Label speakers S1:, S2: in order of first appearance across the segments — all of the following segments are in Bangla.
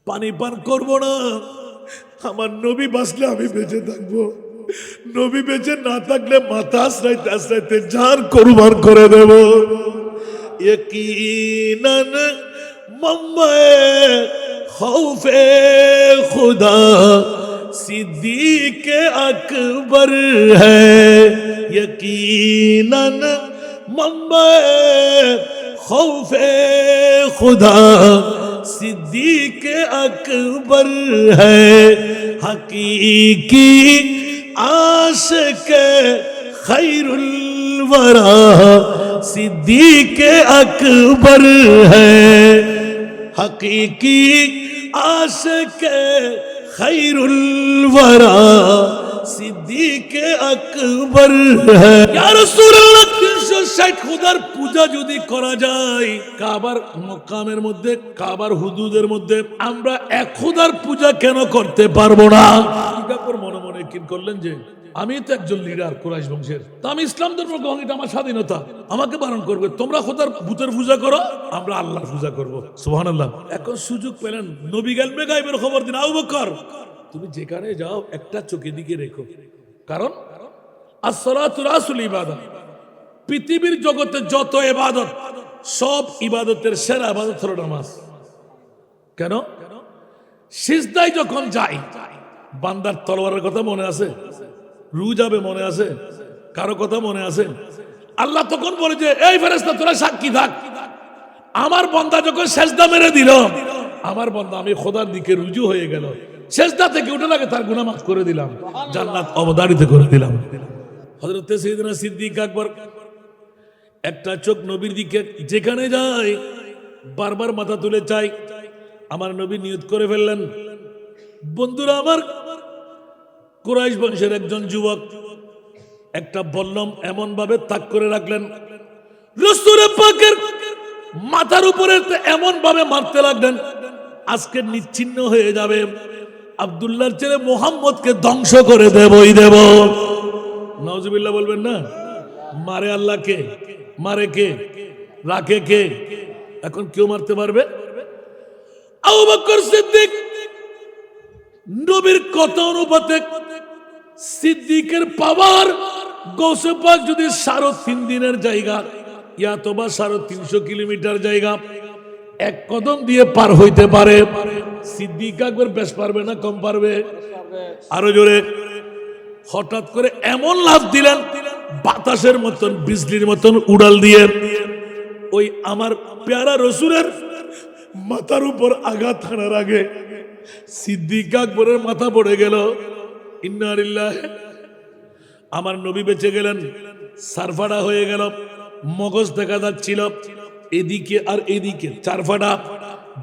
S1: পানি পান করব না, আমার নবী বাঁচলে আমি বেঁচে থাকবো, নবী বেঁচে না থাকলে মাথা আশ্রাইতে আশ্রাইতে জান কুরবান করে দেব। यकीनन मम्मे खौफे खुदा सिद्दीक अकबर है, यकीनन मम्मे खौफे खुदा सिद्दीक अकबर है, हकीकी आशिक खैरुल वरा सिद्दीक अकबर है, हकीकी आशिक खैरुल वरा सिद्दीक अकबर है। या रसूल अल्लाह 360 খুদার পূজা যদি করা যায় কাবার মক্কামের মধ্যে, কাবার হুদুদের মধ্যে, আমরা এক খুদার পূজা কেন করতে পারবো না? ইবাকর মনে মনে কি করলেন যে আমি তো একজন লিডার কুরাইশ বংশের, তা আমি ইসলাম ধর্ম গ্রহণ, এটা আমার স্বাধীনতা, আমাকে বারণ করবে তোমরা খোদার ভূতের পূজা করো, আমরা আল্লাহর পূজা করবো। সুবহানাল্লাহ। এখন সুযোগ পেলেন, নবী গেলবে গায়বের খবর দিন, আবু বকর তুমি যেখানে যাও একটা চোখের দিকে রেখো, কারণ আসসালাতু রাসুল ইবাদত, পৃথিবীর জগতে যত ইবাদত সব ইবাদতের সেরা ইবাদত হলো নামাজ। কেন? সিজদায় যখন যাই বান্দার তলোয়ারের কথা মনে আছে, রু যাবে মনে আছে, কারো কথা মনে আছে? আল্লাহ তখন বলে যে এই ফেরেশতা তোরা সাক্ষী থাক, আমার বান্দা যখন সেজদা মেরে দিল, আমার বান্দা আমি খোদার দিকে রুজু হয়ে গেল, সেজদা থেকে উঠে লাগে তার গুনাহ মাফ করে দিলাম, জান্নাত অবধারিত করে দিলাম। হযরত সাইয়েদনা সিদ্দিক আকবর একটা চোখ নবীর দিকে যেখানে যায় বারবার মাথা তুলে চাই। আমার নবী নিয়ত করে ফেললেন, বন্ধুরা আমার, কুরাইশ বংশের একজন যুবক একটা বল্লম এমন ভাবে তাক করে রাখলেন, রাসূল পাকের মাথার উপরে এমন ভাবে মারতে লাগলেন আজকে নিচ্ছিন্ন হয়ে যাবে, আব্দুল্লাহর ছেলে মুহাম্মদকে ধ্বংস করে দেবই দেব। নাউজুবিল্লাহ বলবেন না? মারে আল্লাহ কে? মারে কে? রাখে কে? এখন কেউ মারতে পারবে? আবু বকর সিদ্দিক নবীর কথা অনুপাতে সিদ্দিকের পাওয়ার, গৌসে পাক যদি 3.5 দিনের জায়গা ইয়া তো বা 350 কিলোমিটার জায়গা এক কদম দিয়ে পার হইতে পারে, সিদ্দিক আকবর বেশ পারবে না কম পারবে? আরো জোরে। হঠাৎ করে এমন লাফ দিলেন বাতাসের মতন, বিজলির মতন উড়াল দিয়ে ওই আমার প্যারা রসুলের মাথার উপর আঘাত হানার আগে সিদ্দিক আকবরের মাথা পড়ে গেল। ইন্না লিল্লাহি। আমার নবী বেঁচে গেলেন, সারফাড়া হয়ে গেল, মগজ দেখা যাচ্ছিল এদিকে আর এদিকে, চারফাড়া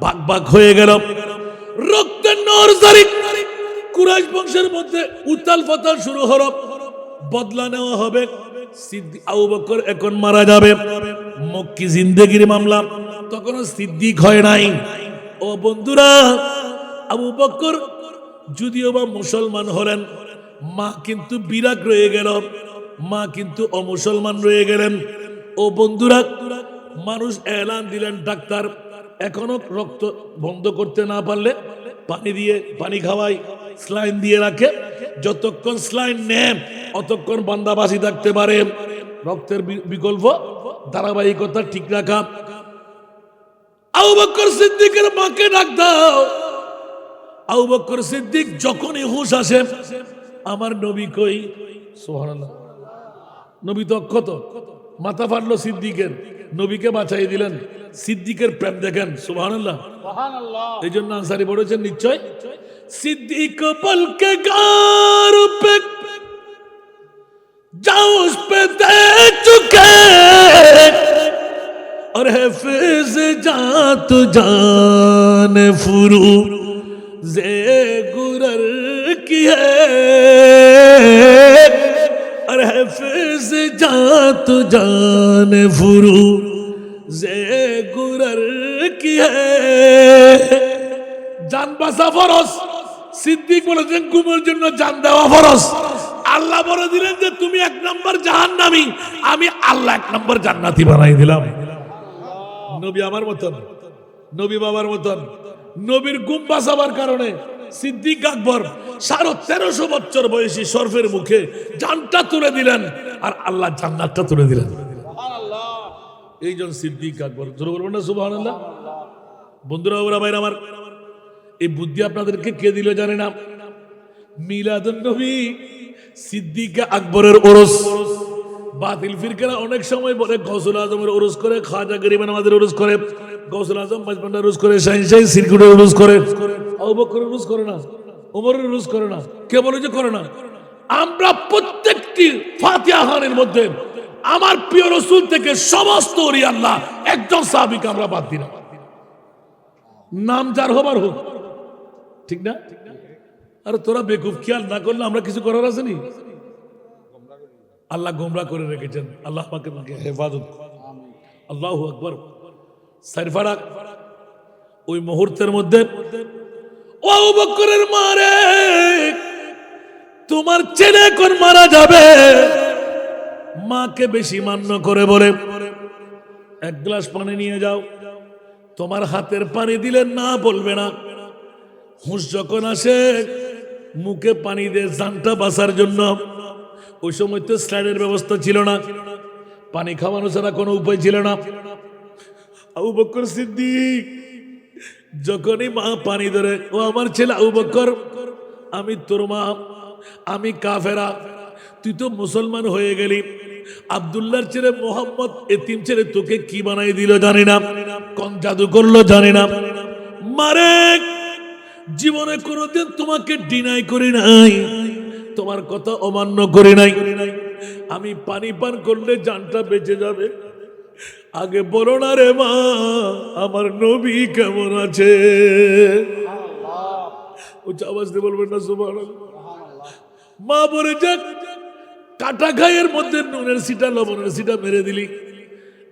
S1: ভাগ ভাগ হয়ে গেল, রক্তের নরজারি। কুরাইশ বংশের মধ্যে উতাল পাতাল শুরু হলো, বদলা নেওয়া হবে, আবু বকর এখন মারা যাবে, মক্কি জিন্দেগির মামলা, তখনও সিদ্দিক হয় নাই। ও বন্ধুরা, আবু বকর যদিও বা মুসলমান হলেন, মা কিন্তু বিরাগ রয়ে গেল, মা কিন্তু অমুসলমান রয়ে গেলেন। ও বন্ধুরা, মানুষ এলান দিলেন, ডাক্তার এখনো রক্ত বন্ধ করতে না পারলে পানি খাওয়াই, স্লাইন দিয়ে রাখে, যতক্ষণ স্লাইন নেন অতক্ষণ বান্দা বাঁচি থাকতে পারে। রক্তের বিকল্প ধারাবাহিকতা ঠিক রাখা। আবু বকর সিদ্দিকের মাকে ডাক দাও। আবু বকর সিদ্দিক যখনই হুঁশ আসে, আমার নবী কই? সুবহানাল্লাহ। নবী তো অক্ষত, মাথা ফাটলো সিদ্দিকের, নবীকে বাঁচাই দিলেন। সিদ্দিকের প্রেম দেখেন, সুবহানাল্লাহ। এই জন্য আনসারী পড়েছেন নিশ্চয়, सिद्दीक पल के गार पे जाओ उस पे दे चुके और हफीज जात जान फुरू जे गुरर की है और हफीज जात जान फुरू जे गुरर की है। जान बसा फरस। সিদ্দিক বলেছেন ঘুমের জন্য জান দেওয়া ফরজ। আল্লাহ বলে দিলেন যে তুমি 1 নম্বর জাহান্নামী, আমি আল্লাহ 1 নম্বর জান্নাতি বানাই দিলাম। নবী আমার মতন, নবী বাবার মতন, নবীর গুম বাঁচাবার কারণে সিদ্দিক আকবর 1350 বছর বয়সী সর্ফের মুখে জানটা তুলে দিলেন, আর আল্লাহ জান্নাতটা তুলে দিলেন। এইজন সিদ্দিক আকবর, জোরে বলবেন না সুবহানাল্লাহ। বন্ধুরা ওরা ভাইরা আমার, এই বুদ্ধি আপনাদেরকে কে দিল জানে না? মিলাদুন নবী সিদ্দিক আকবরের ওরস। বাতিল ফিরকারা অনেক সময় বলে গৌসুল আজমের ওরস করে, খাজা গরিব নওয়াজের ওরস করে, গৌসুল আজম মাঝবান্ডার ওরস করে, শাহিন শাহী সিরকুটের ওরস করে, আবু বকরের ওরস করে না, ওমরের ওরস করে না। কে বলে যে করে না? আমরা প্রত্যেকটি ফাতিহা খানের মধ্যে আমার প্রিয় রাসূল থেকে সমস্ত ওলি আল্লাহ একজন সাহাবীকে আমরা বাদ দিই না, নাম যার হবার হোক, ঠিক না? আর তোরা বেকুব, খেয়াল না করলে আমরা কিছু করার আছে নি? আল্লাহ গোমরা করে রেখেছেন, আল্লাহ পাকে হেফাজত। আল্লাহু আকবার। সাইরফারাক ওই মুহূর্তের মধ্যে, ও আবু বকরের মারে, তোমার ছেলে এখন মারা যাবে, মাকে বেশি মান্য করে বলে এক গ্লাস পানি নিয়ে যাও, তোমার হাতের পানি দিলে না বলবে না। হুঁশ যখন আসে মুখে পানি দিয়ে জানটা বাঁচার জন্য, ওই সময় তো স্লাইডের ব্যবস্থা ছিল না, পানি খাওয়ানো ছাড়া কোনো উপায় ছিল না। আবু বকর সিদ্দিক যখনই মা পানি ধরে, ও আমার ছেলে আবু বকর, আমি তোর মা, আমি কাফেরা, তুই তো মুসলমান হয়ে গেলি, আব্দুল্লাহর ছেলে মোহাম্মদ এতিম ছেলে তোকে কি বানাই দিল জানি না, কোন জাদু করলো জানি না। মারে, জীবনে কোনোদিন তোমাকে ডিনাই করি নাই, তোমার কথা অমান্য করি নাই, আমি পানি পান করলে জানটা বেঁচে যাবে, আগে বলো না রে মা আমার নবী কেমন আছে? উচ্চ আওয়াজ দিয়ে বলবেন না সুবহানাল্লাহ। মা বলে যাক, কাটা গায়ের মধ্যে নুনের সিটা লবণের সিটা মেরে দিলি,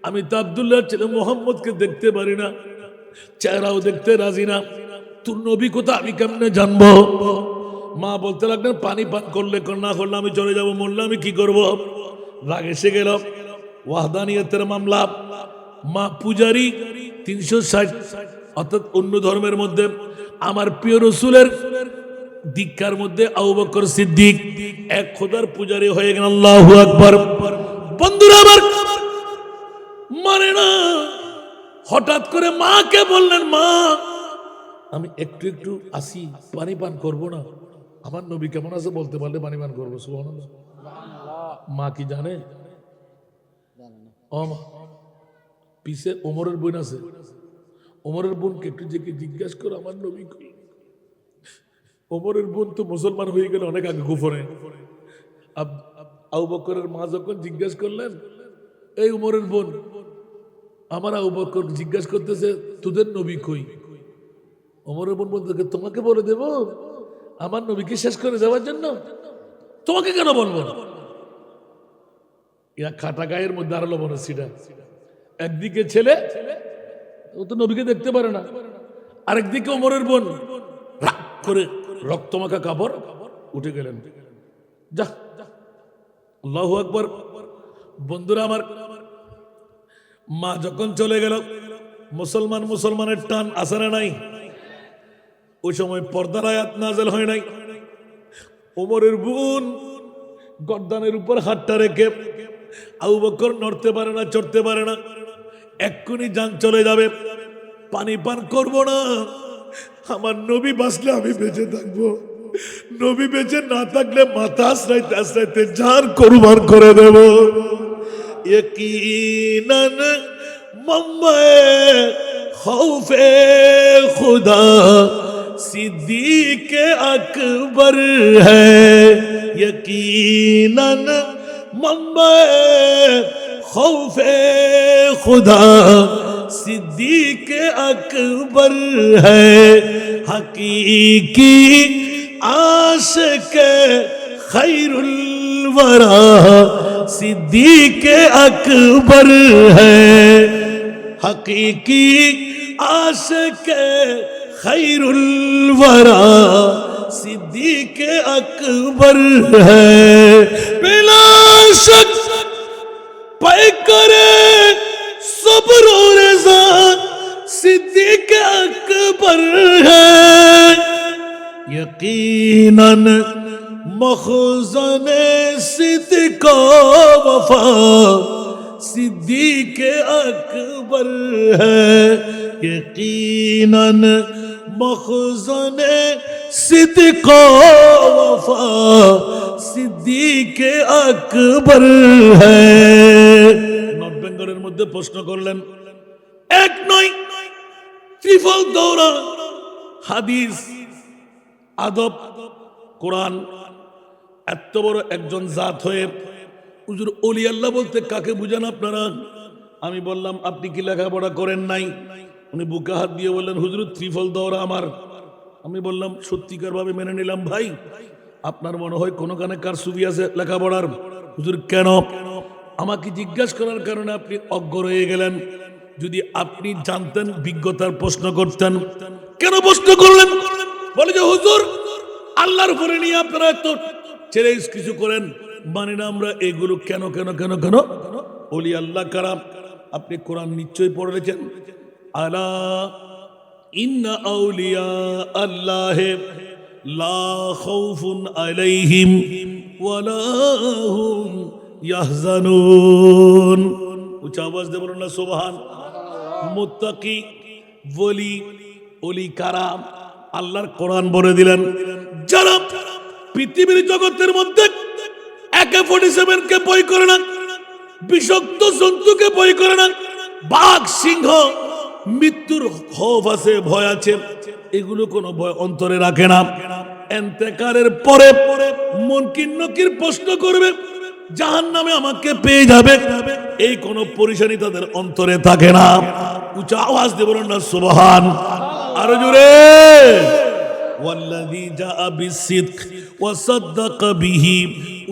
S1: আমি তো আব্দুল্লাহর ছেলে মোহাম্মদকে দেখতে পারি না, চেহারাও দেখতে রাজি না, তোর নবী কোথা আমি কেমনে জানবো? মা বলতে লাগলেন, পানি পান করলে না করলে আমি চলে যাবো, মরলে আমি কি করব? রাগ এসে গেল, ওয়াহদানিয়তের মামলা। মা পূজারি, 360 অর্থাৎ অন্য ধর্মের মধ্যে আমার প্রিয় রাসূলের দীক্ষার মধ্যে আবু বকর সিদ্দিক এক খোদার পূজারি হয়ে গেলেন। আল্লাহু আকবার। বন্ধুরা আমার, মানে না, হঠাৎ করে মাকে বললেন, মা আমি একটু একটু আসি, পানি পান করবো না, আমার নবী কেমন আছে বলতে পারলে পানি পান করবো। সুবহানাল্লাহ। মা কি জানে? ও মা, পিছে ওমরের বোন আছে, ওমরের বোনকে একটু জিজ্ঞাসা করো আমার নবী কই। ওমরের বোন তো মুসলমান হয়ে গেল অনেক আগে কুফরে। আবু বকরের মা যখন জিজ্ঞাসা করলেন, এই ওমরের বোন, আমার আবু বকর জিজ্ঞাসা করতেছে তোদের নবী কই? ওমরের বোন বলতে, তোমাকে বলে দেব আমার নবীকে শেষ করে দেওয়ার জন্য? তোমাকে কেন বলবো? ইয়া খাটা গায়ের মধ্যে আরো লবণ সিটা, একদিকে ছেলে, ও তো নবীকে দেখতে পারে না, আরেকদিকে ওমরের বোন রাগ করে রক্তমাখা কাপড় উঠে গেলেন। যা, আল্লাহু আকবার। বন্ধুরা আমার, মা যখন চলে গেল, মুসলমানের টান আসে নাই, ওই সময় পর্দার আয়াত নাযিল হয় নাই। ওমরের বোন গর্দানের উপর হাতটা রেখে, আবু বকর নড়তে পারে না, চড়তে পারে না, এক্ষুনি জান চলে যাবে, পানি পান করব না, আমার নবী বাঁচলে আমি বেঁচে থাকবো, নবী বেঁচে না থাকলে মাথা আশ্রাইতে আশ্রাইতে জান কুরবান করে দেব। यकीनन मम्मे खौफे खुदा सिद्दीक अकबर है, यकीनन मम्मे खौफे खुदा सिद्दीक अकबर है, हकीकी आशिक खैरुल वरा सिद्दीक अकबर है, हकीकी आशिक खैरुल वरा सिद्दीक अकबर है, बिला शक पे करे सब्र और रज़ा सिद्दीक अकबर यकीनन मखज़न सिद्क़ वफ़ा सिद्दीक़ अकबर है। यकीनन मखज़न सिद्क़ वफ़ा सिद्दीक़ अकबर है। নর্থ বেঙ্গলের মধ্যে প্রশ্ন করলেন, এক নয় ত্রিফল দৌড়া, হাদিস, আদব, কোরআন, এত বড় একজন জাত হয়ে হুজুর ওলি আল্লাহ বলতে কাকে বুঝান আপনারা? আমি বললাম আপনি কি লেখাপড়া করেন নাই? উনি বুকে হাত দিয়ে বললেন হুজুর ত্রিফল দৌড়া আমার। আমি বললাম সত্যিকার ভাবে মেনে নিলাম ভাই, আপনার মনে হয় কোনো কানে কার সুবি আছে লেখাপড়ার? হুজুর কেন? আমাকে জিজ্ঞাসা করার কারণে আপনি অজ্ঞ রয়ে গেলেন। যদি আপনি জানতেন বিজ্ঞতার প্রশ্ন করতেন। কেন প্রশ্ন করলেন? বলে যে হুজুর আল্লাহর উপরে নিয়ে আপনারা তো ছেড়ে কিছু করেন, মানে না আমরা এগুলো কেন কেন কেন কেন? ওলি আল্লাহ কারা? আপনি কোরআন নিশ্চয়ই পড়েছেন, আলা ইন্না আউলিয়া আল্লাহ লা খাউফুন আলাইহিম ওয়ালা হুম ইয়াহজানুন। উচ্চ আওয়াজ দিয়ে বলুন না সুবহান। মুত্তাকি ওলি, ওলি কারা? আল্লাহর কোরআন বলে দিলেন, যারা পৃথিবীর জগতের মধ্যে AK-47 কে ভয় করে না, বিষাক্ত জন্তুকে ভয় করে না, বাঘ সিংহ মৃত্যুর খৌফ আছে, ভয় আছে, এগুলো কোনো ভয় অন্তরে রাখে না। ইন্তেকালের পরে মুনকির নকির প্রশ্ন করবে, জাহান্নামে আমাকে পেয়ে যাবে, এই কোন পরিশানি তাদের অন্তরে থাকে না। উচ্চ আওয়াজ দিয়ে বলুন না সুবহান। আরো জোরে, ওয়াল্লাযী জাআ বিসসিদক ওয়া সাদ্দাকা বিহি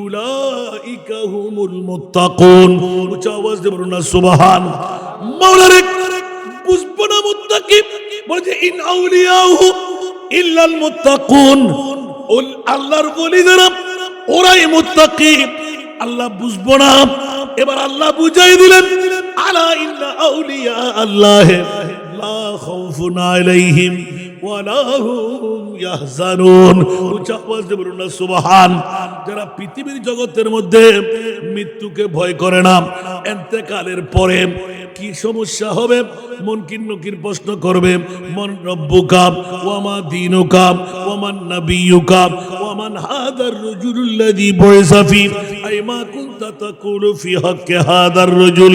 S1: উলাইকা হুমুল মুত্তাকুন। উচ্চ আওয়াজ দিয়ে বলুন না সুবহান। মাওলানা বুঝবো না মুত্তাকি বলছে ইন আউলিয়াহু ইল্লাল মুত্তাকুন, আল্লাহর ওলি যারা ওরাই মুত্তাকি। আল্লাহ বুঝবো না, এবার আল্লাহ বুঝাই দিলেন, আলা ইন্না আউলিয়া আল্লাহ লা খাউফুন আলাইহিম ওয়ালা হুম ইয়াহজানুন। উচ্চ আওয়াজ দিয়ে বলুন না সুবহান। যারা পৃথিবীর জগতের মধ্যে মৃত্যুকে ভয় করে না, ইন্তেকালের পরে কি সমস্যা হবে, মুনকির নকির প্রশ্ন করবে, মান রব্বুকা ওয়া মা দীনুকা ওয়া মান নাবিয়ুকা ওয়া মান হাদার রাজুলুল্লাযী বুইসা ফি আইমা কুনতা তাকুলু ফি হাক্কি হাদার রাজুল।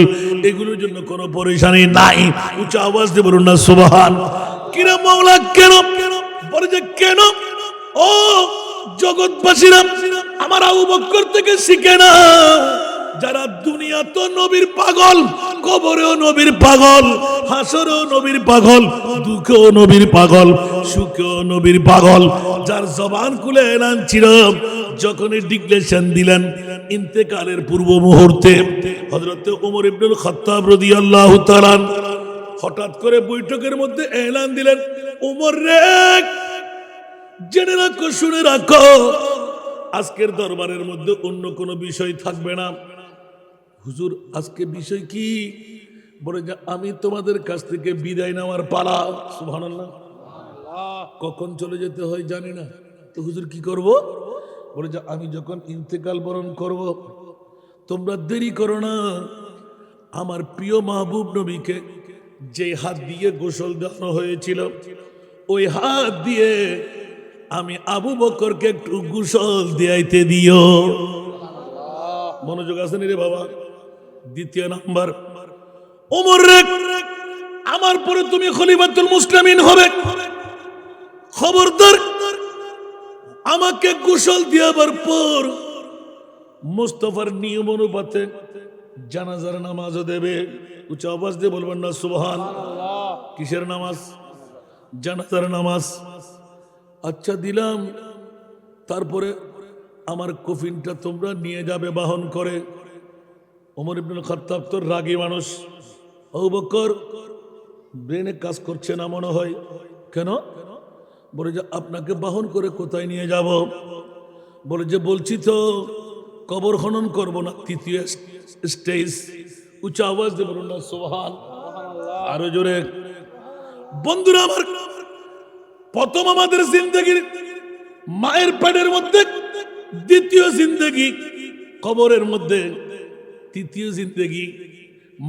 S1: এগুলোর জন্য কোনো পরেশানি নাই। উচ্চ আওয়াজ দিয়ে বলুন না সুবহান। কিরা মাওলা কেন? বলে যে কেন? ও জগৎবাসীরা, আমার আবু বকর থেকে শিখে না, যারা দুনিয়া তো নবীর পাগল, কবরেও নবীর পাগল, হাসরেও নবীর পাগল, দুঃখেও নবীর পাগল, সুখেও নবীর পাগল, যার জবান খুলে এলান ছিল, যখনই ডিক্লেরেশন দিলেন ইন্তেকালের পূর্ব মুহূর্তে, হযরত ওমর ইবনুল খাত্তাব রাদিয়াল্লাহু তাআলা হঠাৎ করে বৈঠকের মধ্যে এলান দিলেন, ওমর রে জেনে রাখো, শুনে রাখো, আজকের দরবারের মধ্যে অন্য কোনো বিষয় থাকবে না। হুজুর আজকে বিষয় কি? বলে যে আমি তোমাদের কাছ থেকে বিদায় নেওয়ার পালা। সুবহানাল্লাহ। কখন চলে যেতে হয় জানি না, তো হুজুর কি করব? বলে যে আমি যখন ইন্তেকাল বরণ করব, তোমরা দেরি করো না, আমার প্রিয় মাহবুব নবীকে যে হাত দিয়ে গোসল দেওয়ানো হয়েছিল, ওই হাত দিয়ে আমি আবু বকরকে একটু গোসল দিয়াইতে দিও। মনোযোগ আছে নি রে বাবা? দ্বিতীয় নাম্বার, ওমর রে আমার পরে তুমি খলিফাতুল মুসলিমিন হবে, খবরদার আমাকে গোসল দেওয়ার পর মুস্তাফার নিয়ম অনুপাতে জানাজার নামাজও দেবে। উচ্চ আওয়াজ দিয়ে বলবেন না সুবহান। কিসের নামাজ? জানাজার নামাজ। আচ্ছা দিলাম, তারপরে আমার কফিনটা তোমরা নিয়ে যাবে বাহন করে। ওমর ইবনুল খাত্তাব তো রাগী মানুষ, আবু বকর ব্রেনে কাজ করছে না মনে হয়। কেন? বলে যে আপনাকে বাহন করে কোথায় নিয়ে যাব? বলে যে বলছি তো কবর খনন করব না, তৃতীয় স্টেজ। উচ্চ আওয়াজ দিয়ে বলুন না সুবহান। আরো জোরে। বন্ধুরা আমার, প্রথম আমাদের জিন্দগির মায়ের পেটের মধ্যে দ্বিতীয় জিন্দেগি, কবরের মধ্যে তৃতীয় জিন্দেগি,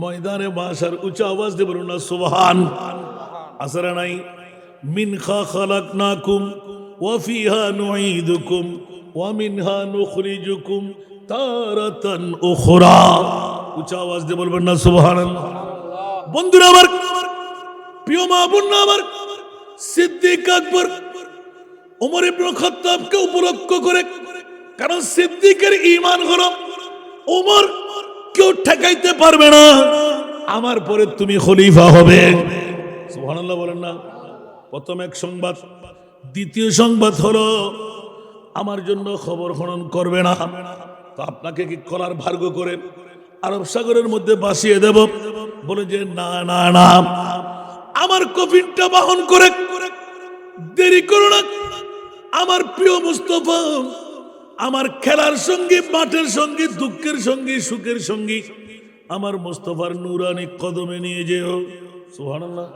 S1: ময়দানে মাশার উঁচা আওয়াজ দিয়ে বলুন না সুবহান। আসরা নাই মিনহা খালাকনাকুম ওয়া ফিহা নুঈদুকুম ওয়া মিনহা নুখরিজুকুম তারাতান উখরা। উঁচা আওয়াজ দিয়ে বলবেন না সুবহানাল্লাহ। বন্ধুরা আমার, প্রিয় মা বোনরা আমার, সিদ্দিক আকবর ওমর ইবনে খাত্তাবকে উপলক্ষ করে, কারণ সিদ্দিকের ঈমান হলো ওমর কেউ ঠেকাইতে পারবে না, আমার পরে তুমি খলিফা হবে। সুবহানাল্লাহ বলেন না। প্রথম এক সংবাদ। দ্বিতীয় সংবাদ হলো আমার জন্য খবর খনন করবে না, তো আপনাকে কি কলার ভার্গ করে আরব সাগরের মধ্যে ভাসিয়ে দেব? বলে যে না না না, আমার কফিনটা বহন করে, দেরি করো না। আমার প্রিয় মুস্তাফা, আমার খেলার সঙ্গী, মাঠের সঙ্গী, দুঃখের সঙ্গী, সুখের সঙ্গী, আমার মুস্তাফার নূরানি কদমে নিয়ে যেও। সুবহানাল্লাহ।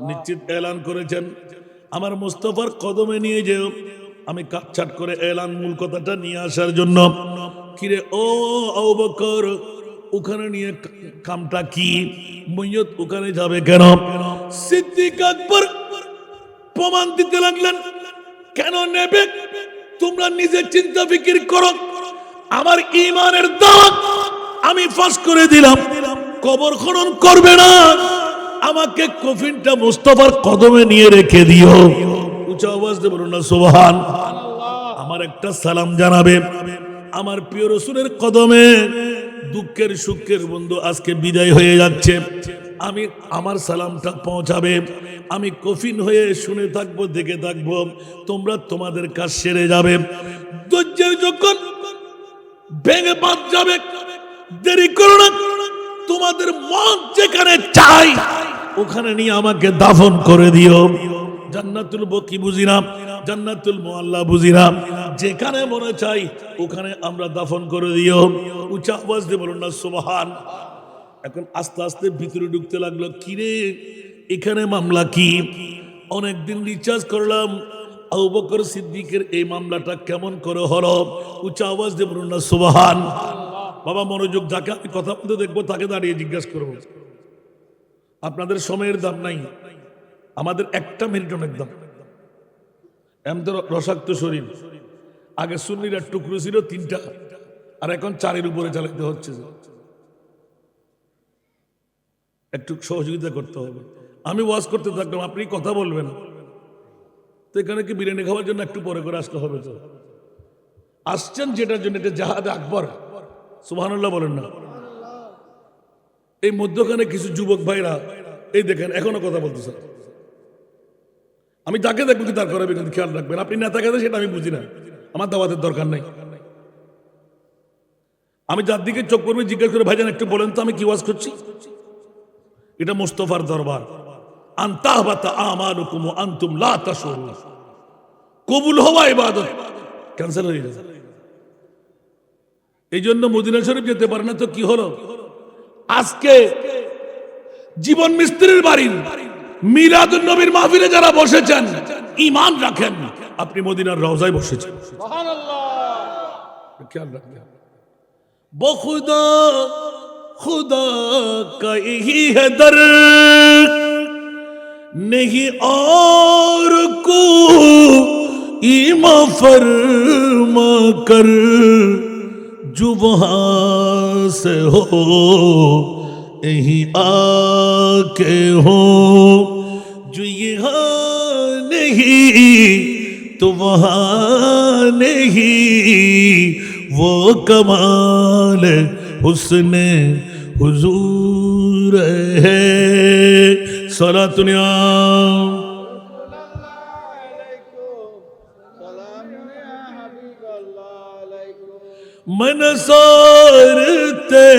S1: নিশ্চিত এলান করেছেন, আমার মুস্তাফার কদমে নিয়ে যেও। আমি কাটছাট করে এলান মূল কথাটা নিয়ে আসার জন্য। কিরে ও আবু বকর, ওখানে নিয়ে কামটা কি? মইয়ত ওখানে যাবে কেন? সিদ্দিক আকবর প্রমাণ দিতে লাগলেন, কেন নেবে? তোমরা নিজে চিন্তা ফিকির করো। আমার ঈমানের দাওয়াত আমি ফাঁস করে দিলাম, কবর খনন করবে না, আমাকে কফিনটা মুস্তাফার কদমে নিয়ে রেখে দিও। উঁচা আওয়াজ দিয়ে বলুন না সুবহান। আমার একটা সালাম জানাবে আমার প্রিয় রাসূলের কদমে। দুঃখের সুখের বন্ধু আজকে বিদায় হয়ে যাচ্ছে, আমি আমার সালামটা পৌঁছাবে। আমি কফিন হয়ে শুনে থাকবো, দেখে থাকবো, তোমরা তোমাদের কাজ সেরে যাবে। ধৈর্যের যখন ভেঙে বাদ যাবে, দেরি করো না, তোমাদের মন যেখানে চাই ওখানে নিয়ে আমাকে দাফন করে দিও। জান্নাতুল বকি বুঝিলাম, জান্নাতুল মুআল্লা বুঝিলাম, যেখানে মনে চাই ওখানে আমরা দাফন করে দিও। উঁচা আওয়াজ দিয়ে বলুন না সুবহান। এখন আস্তে আস্তে ভিতরে ঢুকতে লাগলো, কিরে এখানে মামলা কি? অনেকদিন রিচার্জ করলাম, আবু বকর সিদ্দিকের এই মামলাটা কেমন করে হলো? উঁচা আওয়াজ দিয়ে বলুন না সুবহান। বাবা মনোযোগ, যাকে আমি কথা বলতে দেখবো তাকে দাঁড়িয়ে জিজ্ঞাসা করবো। আপনাদের সময়ের দাম নাই, আমাদের একটা মিনিট অনেক দাম। এমন তো রসাক্ত শরীর, আগে সুন্নিরা টুকরো ছিল 3টা, আর এখন 4-এর উপরে চালাতে হচ্ছে। একটু সহযোগিতা করতে হবে। আমি ওয়াজ করতে থাকলাম, আপনি কথা বলবেন, তো এখানে কি বিরিয়ানি খাওয়ার জন্য একটু পরে করে আসতে হবে? তো আসছেন যেটার জন্য, এটা জাহাদে আকবর। সুবহানাল্লাহ বলেন না। এই মধ্যখানে কিছু যুবক ভাইরা এই দেখেন এখনো কথা বলতেছে। আমি যাকে দেখবো কি তার করাবে, কিন্তু খেয়াল রাখবেন, আপনি নেতা কাছে সেটা আমি বুঝি না, আমার দাওয়াতের দরকার নাই। আমি যার দিকে চোখ করবো জিজ্ঞেস করে, ভাইজান একটু বলেন তো আমি কি ওয়াজ করছি? এটা মুস্তাফার দরবার। আনতাহবাতা আমালুকুম ওয়া আনতুম লা তাশউরুন। কবুল হওয়া ইবাদত ক্যান্সেল হয়ে যায়। এই জন্য মদিনা শরীফ যেতে পারে না, তো কি হলো? আজকে জীবন মিস্ত্রির বাড়ির মিলাদুন নবীর মাহফিলে যারা বসেছেন, ঈমান রাখেন, আপনি মদিনার রওজায় বসেছেন। সুবহানাল্লাহ। খেয়াল রাখবেন। বখুদা खुदा का यही है दर, नहीं और को ईमा फरमा कर, जो वहां से हो यही आके हो, जो यहाँ नहीं तो वहां नहीं, वो कमाल हुस्ने हुजूर है। सलातुनिया मन सारते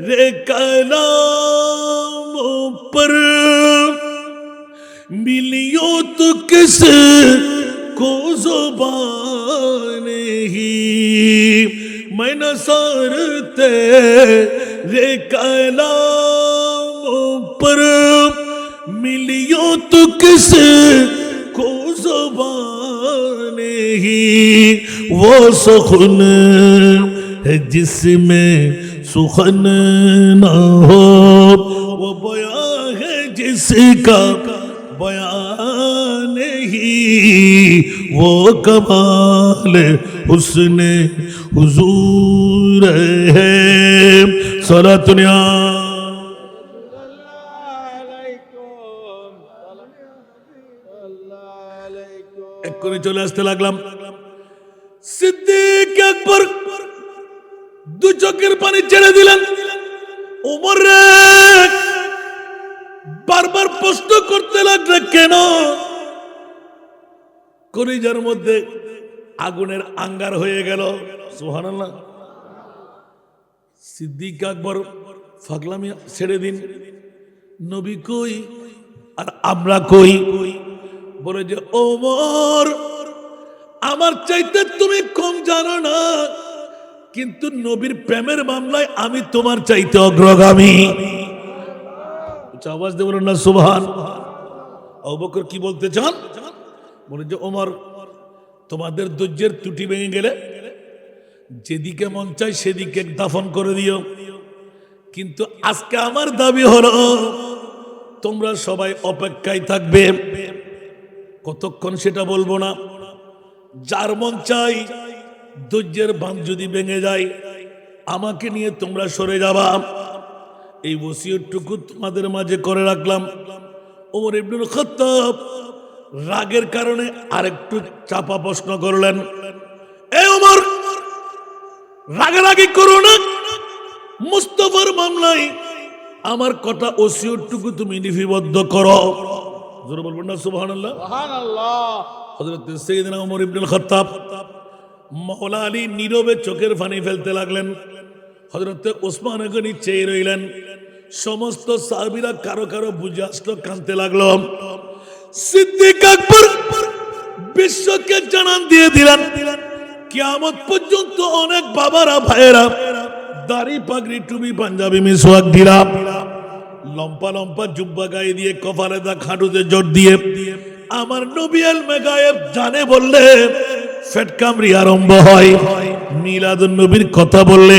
S1: रे कलामों पर, मिलियो तो किस को ज़ुबान ही, मैं नसरते रे कलामों पर, मिलियो तो किस को ज़ुबान नहीं वो सुखन है जिसमें सुखन न हो, वो बयां है जिसका बयान नहीं, वो कमाल हुस्न हुजूर है। सलातुनिया এক্ষুনি চলে আসতে লাগলাম। সিদ্দিক আকবর দু চোখের পানি ছেড়ে দিলেন। ওমর বারবার প্রশ্ন করতে লাগলে, কেন? কলিজার মধ্যে আগুনের আঙ্গার হয়ে গেল। সুবহানাল্লাহ। সিদ্দিক আকবর ফাগলামি ছেড়ে দিন, নবী কই আর আমরা কই? বলে যে ওমর, আমার চাইতে তুমি কম জানো না, কিন্তু নবীর প্রেমের মামলায় আমি তোমার চাইতে অগ্রগামী। আওয়াজ দিয়ে বলেন না সুবহান। আবু বকর কি বলতে চান? বলে যে ওমর, তোমাদের ধৈর্যের ত্রুটি ভেঙে গেলে যেদিকে মন চাই সেদিকে দাফন করে দিও, কিন্তু আজকে আমার দাবি হলো তোমরা সবাই অপেক্ষায় থাকবে। কতক্ষণ সেটা বলবো না, যার মন চাই ধৈর্যের বাঁধ যদি ভেঙে যায় আমাকে নিয়ে তোমরা সরে যাবা। এই ওসিয়তটুকু তোমাদের মাঝে করে রাখলাম। ওমর ইবনুল খাত্তাব রাগের কারণে আরেকটু চাপা প্রশ্ন করলেন, এই ওমর, রাগারাগি করো না, মুস্তাফার মামলায় আমার কথা ওসিয়তটুকু তুমি লিপিবদ্ধ করো। জোরে বলবেন না সুবহানাল্লাহ। হযরত সাইয়েদনা ওমর ইবনুল খাত্তাব মাওলা আলী নীরবে চোখের পানি ফেলতে লাগলেন। হযরত ওসমান গনি চেয়ে রইলেন। সমস্ত সাহাবীরা কারো কারো বুঝে আসলো, কাঁদতে লাগলো। সিদ্দিক আকবর বিশ্বকে জানান দিয়ে দিলেন, কিয়ামত পর্যন্ত অনেক বাবারা ভাইয়েরা দাড়ি পাগড়ি টুপি পাঞ্জাবি মিসওয়াক দিলাম, লম্পা লম্পা জুব্বা গায়ে দিয়ে কপালে দা খাটুতে জোর দিয়ে আমার নবী ইলমে গায়েব জানে বললে ফেট কামড়ি আরম্ভ হয়। মিলাদুন নবীর কথা বললে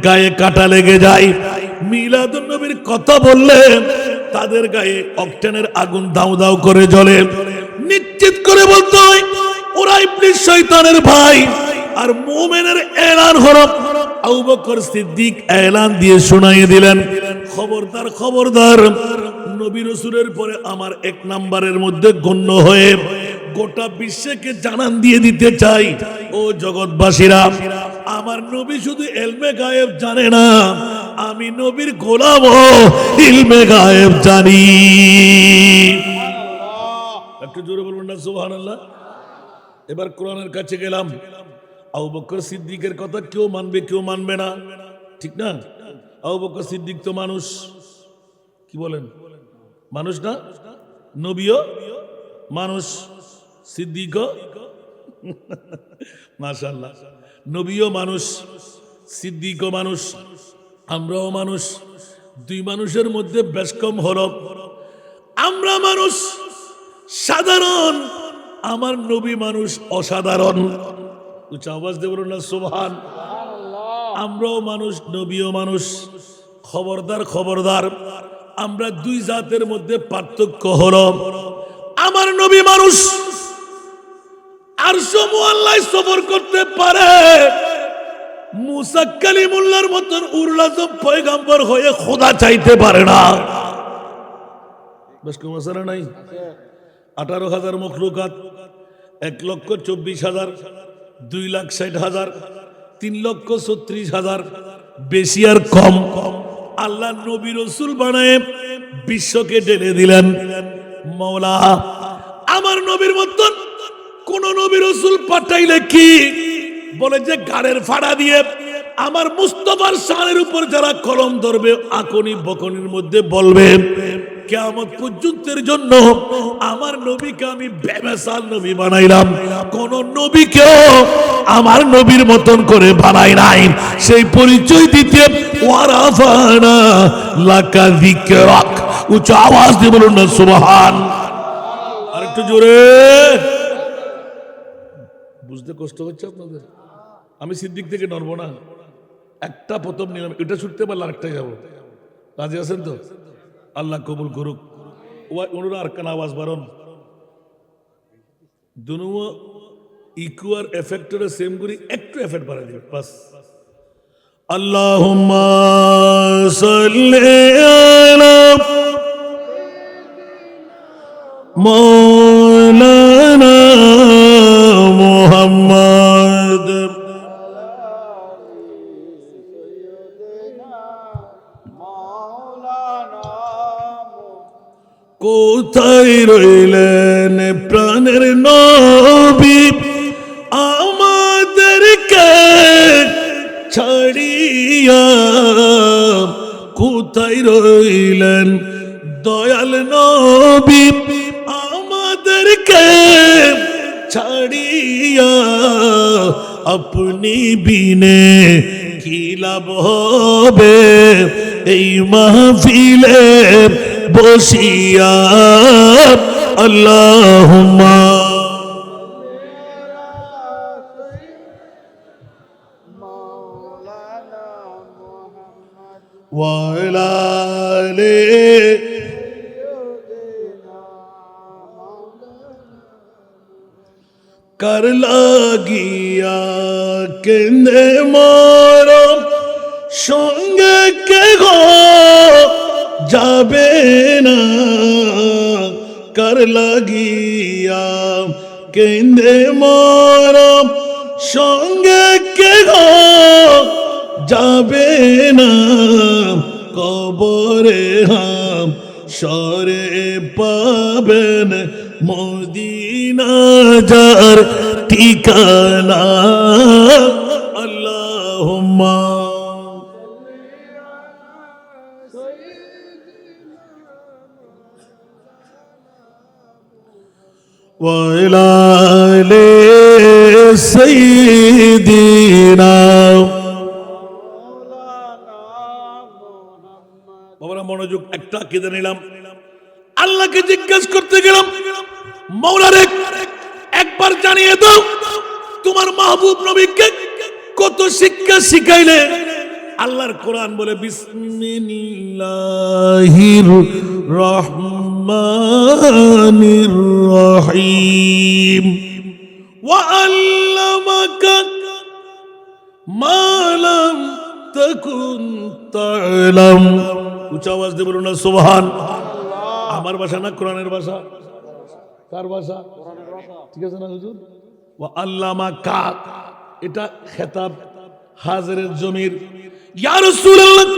S1: গায়ে কাটা লেগে যায়। মিলাদুন নবীর কথা বললে তাদের গায়ে অকটেনের আগুন দাউ দাউ করে জ্বলে। নিশ্চিত করে বলতে হয় ওরা ইবলিস শয়তানের ভাই। আর মুমিনের এলান হলো, আবু বকর সিদ্দিক এলান দিয়ে শোনাইয়ে দিলেন, খবরদার খবরদার, নবী রাসূলের পরে আমার এক নাম্বারের মধ্যে গণ্য হয়ে গোটা বিশ্বকে জানান দিয়ে দিতে চাই, ও জগৎবাসীরা, আমার নবী শুধু ইলমে গায়েব জানে না, আমি নবীর গোলাম ও ইলমে গায়েব জানি। একটু জোরে বলুন না সুবহানাল্লাহ। এবার কোরআনের কাছে গেলাম। আবু বকর সিদ্দিকের কথা কেউ মানবে কেউ মানবে না, ঠিক না? আবু বকর সিদ্দিক তো মানুষ, কি বলেন? মানুষ না? নবীও মানুষ, সিদ্দিকও মাশাআল্লাহ, নবীও মানুষ, সিদ্দিকও মানুষ, আমরাও মানুষ। দুই মানুষের মধ্যে বেশ কম হলো, আমরা মানুষ সাধারণ, আমার নবী মানুষ অসাধারণ। উচ্চ আওয়াজ দিয়ে বলুন না সুবহান। আমরাও মানুষ, নবীও মানুষ। খবরদার খবরদার, আমরা দুই জাতের মধ্যে পার্থক্য হলো, আমার নবী মানুষ আরশ মুআল্লায় সফর করতে পারে, মুসা কালিমুল্লাহর মতন উরলাজম পয়গম্বর হয়ে খোদা চাইতে পারে না। বেশ কম আছে না নাই? 18,000 মখলুকাত, 1,24,000, 2,60,000, 3,36,000, বেশি আর কম আল্লাহ নবী রাসূল বানায় বিশ্বকে ঢেলে দিলেন। মাওলা আমার নবীর মতন কোন নবী রাসূল পাঠাইলে কি বলে যে গাড়ের ফাড়া দিয়ে আমার মুস্তাফার শানের উপর যারা কলম ধরবে আকনি বকনির মধ্যে বলবে কিয়ামত পর্যন্তের জন্য আমার নবীকে আমি বেমিসাল নবী বানাইলাম, কোন নবীকেও আমার নবীর মতন করে বানাই নাই। সেই পরিচয় দিতে ওয়ারাফানা লাকা যিকরাক, উচ্চ আওয়াজ দিয়ে বলুন না সুবহান। আরেকটু জোরে। বুঝতে কষ্ট হচ্ছে আপনাদের? আমি সিদ্দিক থেকে নড়বো না, একটা প্রথম নিলাম, এটা ছুটতে পারলে আরেকটা যাবো। রাজি আছেন তো? আল্লাহ কবুল করুক। ওনারা আর কান আওয়াজ বাড়ন দুনো ইকুয়ার এফেক্টরে সেম করি, একটু এফেক্ট বাড়াই দিবে বাস। আল্লাহুম্মা সাল্লি আলা মাওলানা মুহাম্মদ। কোথায় রইলেন প্রাণের নবী, আমাদেরকে ছাড়িয়া? কোথায় রইলেন দয়াল নবী, আমাদেরকে ছাড়িয়া? আপনি বিনে কি লাভ হবে এই মাহফিলে বসিয়া? আল্লাহুম্মা ওয়া আলা আলি कर লাগিয়া কেন্দে মোর সঙ্গে কে গো যাবে না? कर লাগিয়া কেন্দে মোর সঙ্গে কে গো যাবে না? কবরে হাম সরে পাবেন মদিনা যার ঠিকানা। আল্লাহুম্মা ওয়া আলা আলি সাইয়্যিদিনা। বাবারা মনোযোগ, একটা কেঁদে নিলাম। আল্লাহকে জিজ্ঞাসা করতে গেলাম, মওলারে একবার জানিয়ে দাও তোমার মাহবুব নবীকে কত শিক্ষা শিখাইলে? আল্লাহর কোরআন বলে বিসমিল্লাহির রহমানির রহিম ওয়া আল্লামাকা মা লাম তাকুন তা'লাম। উচ্চ আওয়াজ দিয়ে বলুন না সুবহান। আমার ভাষা না কোরআনের ভাষা? কার ভাষা? ঠিক আছে না হুজুর? ওয়া আল্লামাকা, এটা খেতাব হাজিরের জমির। ইয়া রাসূলুল্লাহ,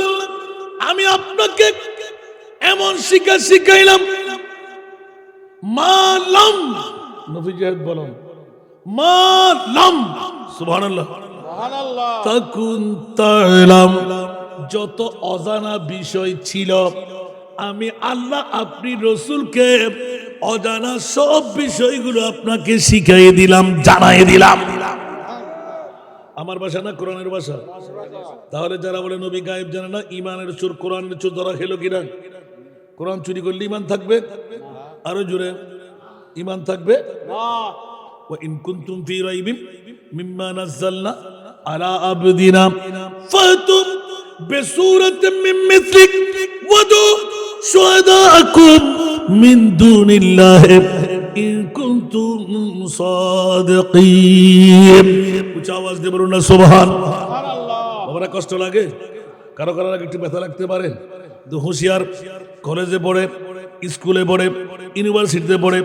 S1: আমি আপনাকে এমন শিক্ষা শিখাইলাম মা লাম, নবী জাহেদ বলুন মা লাম, সুবহানাল্লাহ সুবহানাল্লাহ, তাকুন তা'লাম, যত অজানা বিষয় ছিল আমি আল্লাহ আপনি রসুলকে অজানা সব বিষয়গুলো আপনাকে শিখাই দিলাম, জানাই দিলাম। আমার ভাষা না কোরআনের ভাষা? তাহলে যারা বলে নবী গায়েব জানে না, ইমানের চোর কোরআনের চোর ধরা খেলো কিনা? কোরআন চুরি করলে ইমান থাকবে? আরো জোরে, ইমান থাকবে না। ওয়া ইন কুনতুম ফি রাইবিন মিম্মা নাযালনা আলা আবদিনা ফাতুম বিসূরাতিন মিন মিসলিক ওয়াদু শুহাদাআকুম মিন দুনিল্লাহি ইন কুনতুম সাদিকিন। উচ্চ আওয়াজ দিয়ে বলুন না সুবহানাল্লাহ। বাবারা কষ্ট লাগে? কারো কারো লাগে একটু ব্যথা লাগতে পারে, তো হুঁশিয়ার। কলেজে পড়ে, স্কুলে পড়ে, ইউনিভার্সিটিতে পড়ে,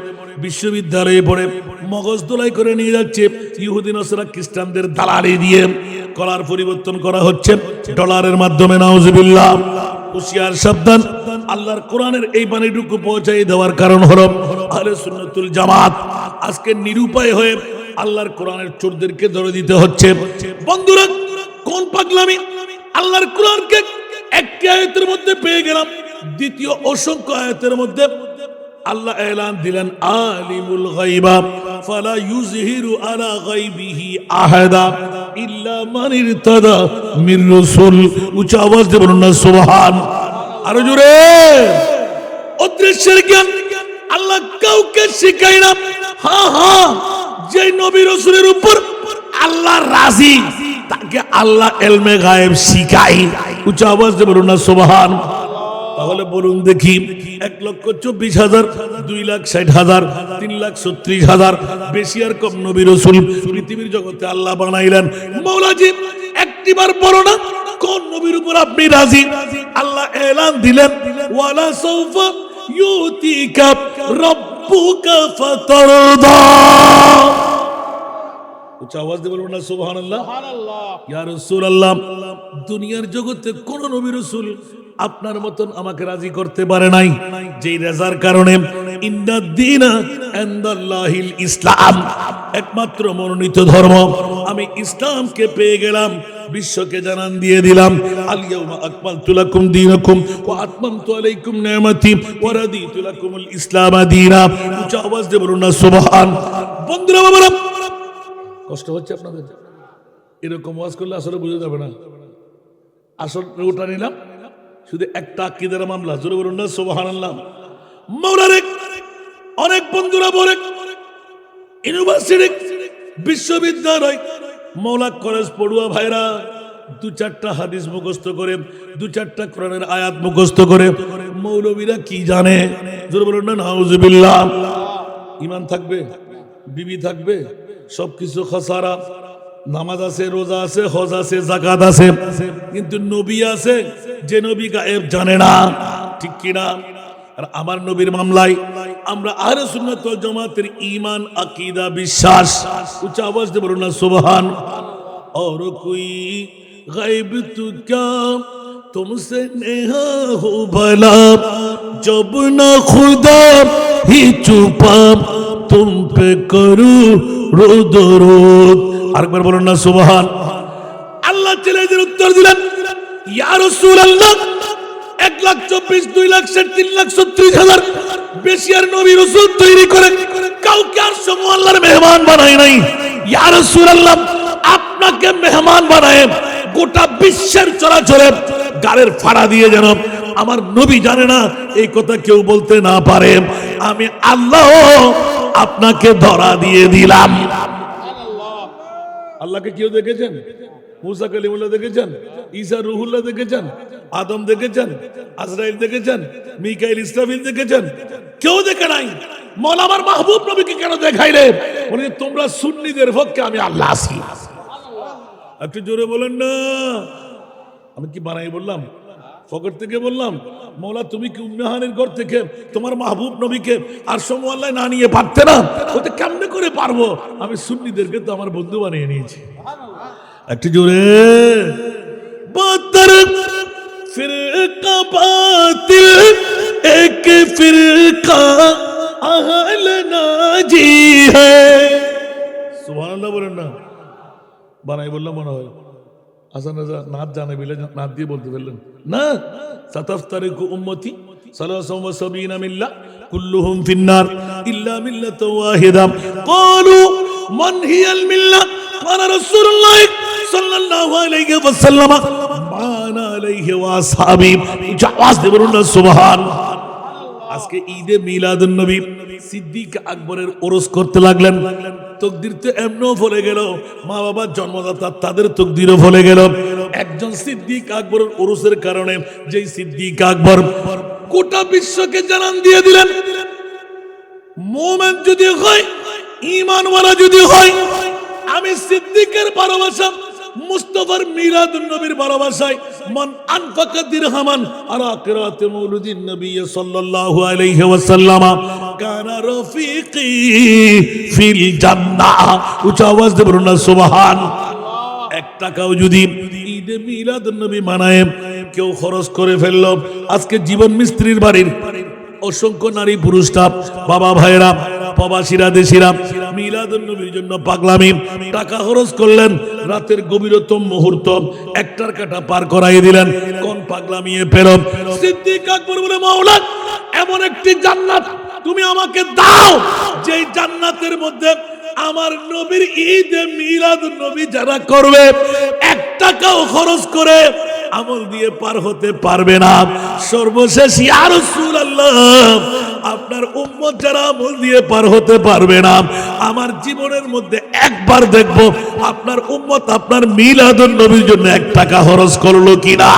S1: বিশ্ববিদ্যালয়ে পড়ে, মগজ দোলাই করে নিয়ে যাচ্ছে ইহুদি নাসারা খ্রিস্টানদের দালালি দিয়ে। কলার পরিবর্তন করা হচ্ছে ডলারের মাধ্যমে, নাউজুবিল্লাহ। হুঁশিয়ার, সাবধান। আল্লাহর কোরআনের এই বাণীটুকু পৌঁছাই দেওয়ার কারণ হলো আহলে সুন্নাতুল জামাত আজকে নিরুপায় হয়ে আল্লাহর কোরআনের চোরদেরকে ধরে দিতে হচ্ছে। বন্ধুরা, কোন পাগলামি! আল্লাহর কোরআনকে একটি আয়াতের মধ্যে পেয়ে গেলাম, দ্বিতীয় অসংখ্য আয়াতের মধ্যে আল্লাহ এলান দিলেন আলিমুল গায়বা ফালা ইউযহিরু আলা গায়বিহি আহাদা ইল্লা মান ইরতাদা মির রাসূল। উচ্চ আওয়াজ দিয়ে বলুন না সুবহান। আরো জোরে। অদৃশ্যের জ্ঞান আল্লাহ কাউকে শিখায় না। হ্যাঁ, যে নবী রাসূলের উপর আল্লাহ রাজি তাকে আল্লাহ ইলমে গায়েব শিখায়। উচ্চ আওয়াজ দিয়ে বলুন না সুবহান। তাহলে বলুন দেখি 1,24,000, 2,60,000, 3,36,000 বেশি আর কম নবী রাসূল পৃথিবীর জগতে আল্লাহ বানাইলেন। মাওলাজি একটিবার বলো না কোন নবীর উপর আপনি রাজি? আল্লাহ এলান দিলেন ওয়ালা সাউফা ইউতিকা রাব্বুকা ফাতারদা। উচ্চ আওয়াজ দিয়ে বলুন না সুবহানাল্লাহ। ইয়া রাসূলুল্লাহ, দুনিয়ার জগতে কোন নবী রাসূল আপনার মতন আমাকে রাজি করতে পারে নাই, যেই রাজার কারণে ইন্নাদ দীনা ইনদাল্লাহিল ইসলাম, একমাত্র মনোনীত ধর্ম আমি ইসলামকে পেয়ে গেলাম, বিশ্বকে জানান দিয়ে দিলাম আল ইয়াউমা আকমালতু লাকুম দীনাকুম ওয়া আতমামতু আলাইকুম নি'মাতি ওয়া রাদিতু লাকুমুল ইসলাম দীনা। উচ্চ আওয়াজ দিয়ে বলুন না সুবহান। বন্ধুরা বাবারা, কষ্ট হচ্ছে আপনাদের? এরকম ওয়াজ করলে আসলে বুঝে যাবে না। আসল ওটা নিলাম শুধু একটা আকীদার মামলা। জোরে বলুন না সুবহানাল্লাহ। মাওলারে অনেক বন্ধুরা বলে ইউনিভার্সিটি, বিশ্ববিদ্যালয়, মৌলা কলেজ পড়ুয়া ভাইরা 2-4টা হাদিস মুখস্থ করে, 2-4টা কোরআনের আয়াত মুখস্থ করে, মৌলবীরা কি জানে? জোরে বলুন না নাউজুবিল্লাহ। ঈমান থাকবে, বিবি থাকবে, সবকিছু খসারা, নামাজ আছে, রোজা আছে, হজ আছে, যাকাত আছে, কিন্তু নবী আছে যে নবী গায়েব জানে না। ঠিক কি না? আর আমার নবীর মামলায় আমরা আহলে সুন্নাত ওয়াল জামাতের ঈমান, আকীদা, বিশ্বাস। উচ্চ আওয়াজ দিয়ে বলুন না সুবহান। और कोई गायब तू क्या तुमसे नेहा हो भला, जब ना खुदा ही छुपा तुम पे करूं रोद रोद। আরেকবার বলুন না সুবহান। আল্লাহ চ্যালেঞ্জের উত্তর দিলেন, ইয়া রাসূলুল্লাহ 1,24,000, 2,60,000, 3,36,000 বেশি আর নবী রাসূল তৈরি করে কাউকে আর সমূহ আল্লাহর মেহমান বানায় নাই। ইয়া রাসূলুল্লাহ, আপনাকে মেহমান বানায় গোটা বিশ্বের চলাচলে গালের ফাড়া দিয়ে যেন আমার নবী জানে না এই কথা কেউ বলতে না পারে, আমি আল্লাহ আপনাকে ধরা দিয়ে দিলাম। আল্লাহকে কেউ দেখেছেন? মুসা কালিমুল্লাহ দেখেছেন? ঈসা রুহুল্লাহ দেখেছেন? আদম দেখেছেন? আজরাইল দেখেছেন? মিকাইল, ইসরাফিল দেখেছেন? কেউ দেখে নাই। মওলা আমার মাহবুব নবীকে কেন দেখাইলে? বলে তোমরা সুন্নিদের পক্ষে, আমি আল্লাহ আছি। একটু জোরে বলেন না। আমি কি বানাই বললাম? ফকর থেকে বললাম? মওলা তুমি কি উম্মেহানের ঘর থেকে তোমার মাহবুব নবীকে আর সমূহ আল্লাহ না নিয়ে পারতে না? ওতে কেমনে করে পারবো? আমি সুন্নিদেরকে তো আমার বন্ধু বানিয়ে নিয়েছি। একটু জোরে। বাদর ফিরকা বাতিল এক ফিরকা আহল নাজি হ্যায়। সুবহানাল্লাহ বলেন না। বানাই বললাম মনে হয়। আসান রাজা নাচ জানে বিলে নাচ দিয়ে বলতে পারলেন না। সাতাফতারিকু উম্মতি সালাসাও ওয়া সাবিনা মিল্লাহ কুল্লুহুম ফিন্নার ইল্লা মিল্লাতাও ওয়াহিদা। ক্বালু মান হিয়াল মিল্লাহ? ক্বালা রাসূলুল্লাহ সাল্লাল্লাহু আলাইহি ওয়াসাল্লাম মানা আলাইহি ওয়া আসহাবি। আওয়াজ দিয়ে বলুন না সুবহান। আজকে ঈদে মিলাদুন নবী সিদ্দিক আকবরের ওরস করতে লাগলেন। তকদির তো এমনও ফলে গেল, মা বাবার জন্মদাতা তাদের তকদিরও ফলে গেল। একজন সিদ্দিক আকবরের ওরসের কারণে যেই সিদ্দিক আকবর গোটা বিশ্বকে জানান দিয়ে দিলেন, মুমিন যদি হয়, ঈমানওয়ালা যদি হয়, আমি সিদ্দিকের ভালোবাসা, মুস্তাফার মিলাদুন নবীর ভালোবাসায় মান আনফাকা দিরহামান আলা কিরাতে মাউলিদিন নবী সাল্লাল্লাহু আলাইহি ওয়াসাল্লাম কানা রফিকি ফিল জান্নাহ। উচ্চ আওয়াজ দিয়ে বলুন না সুবহান। 1 টাকাও যদি ঈদে মিলাদুন নবী মানায় কেউ খরচ করে ফেললো, আজকে জীবন মিস্ত্রির বাড়ির অসংখ্য নারী পুরুষরা, বাবা ভাইরা, প্রবাসীরা, দেশিরা মিলাদুন নবীর জন্য পাগলামি টাকা খরচ করলেন। রাতের গভীরতম মুহূর্ত 1টার কাটা পার করাই দিলেন। কোন পাগলামিয়ে পেল? সিদ্দিক আকবর বলে, মাওলা এমন একটি জান্নাত তুমি আমাকে দাও যেই জান্নাতের মধ্যে আমার নবীর ঈদে মিলাদুন নবী যারা করবে 1 টাকাও খরচ করে আমল দিয়ে পার হতে পারবে না। সর্বশেষ ইয়া রাসূলুল্লাহ, আপনার উম্মত যারা আমল দিয়ে পার হতে পারবে না, আমার জীবনের মধ্যে একবার দেখব আপনার উম্মত আপনার মিলাদুন নবীর জন্য 1 টাকা খরচ করলো কিনা।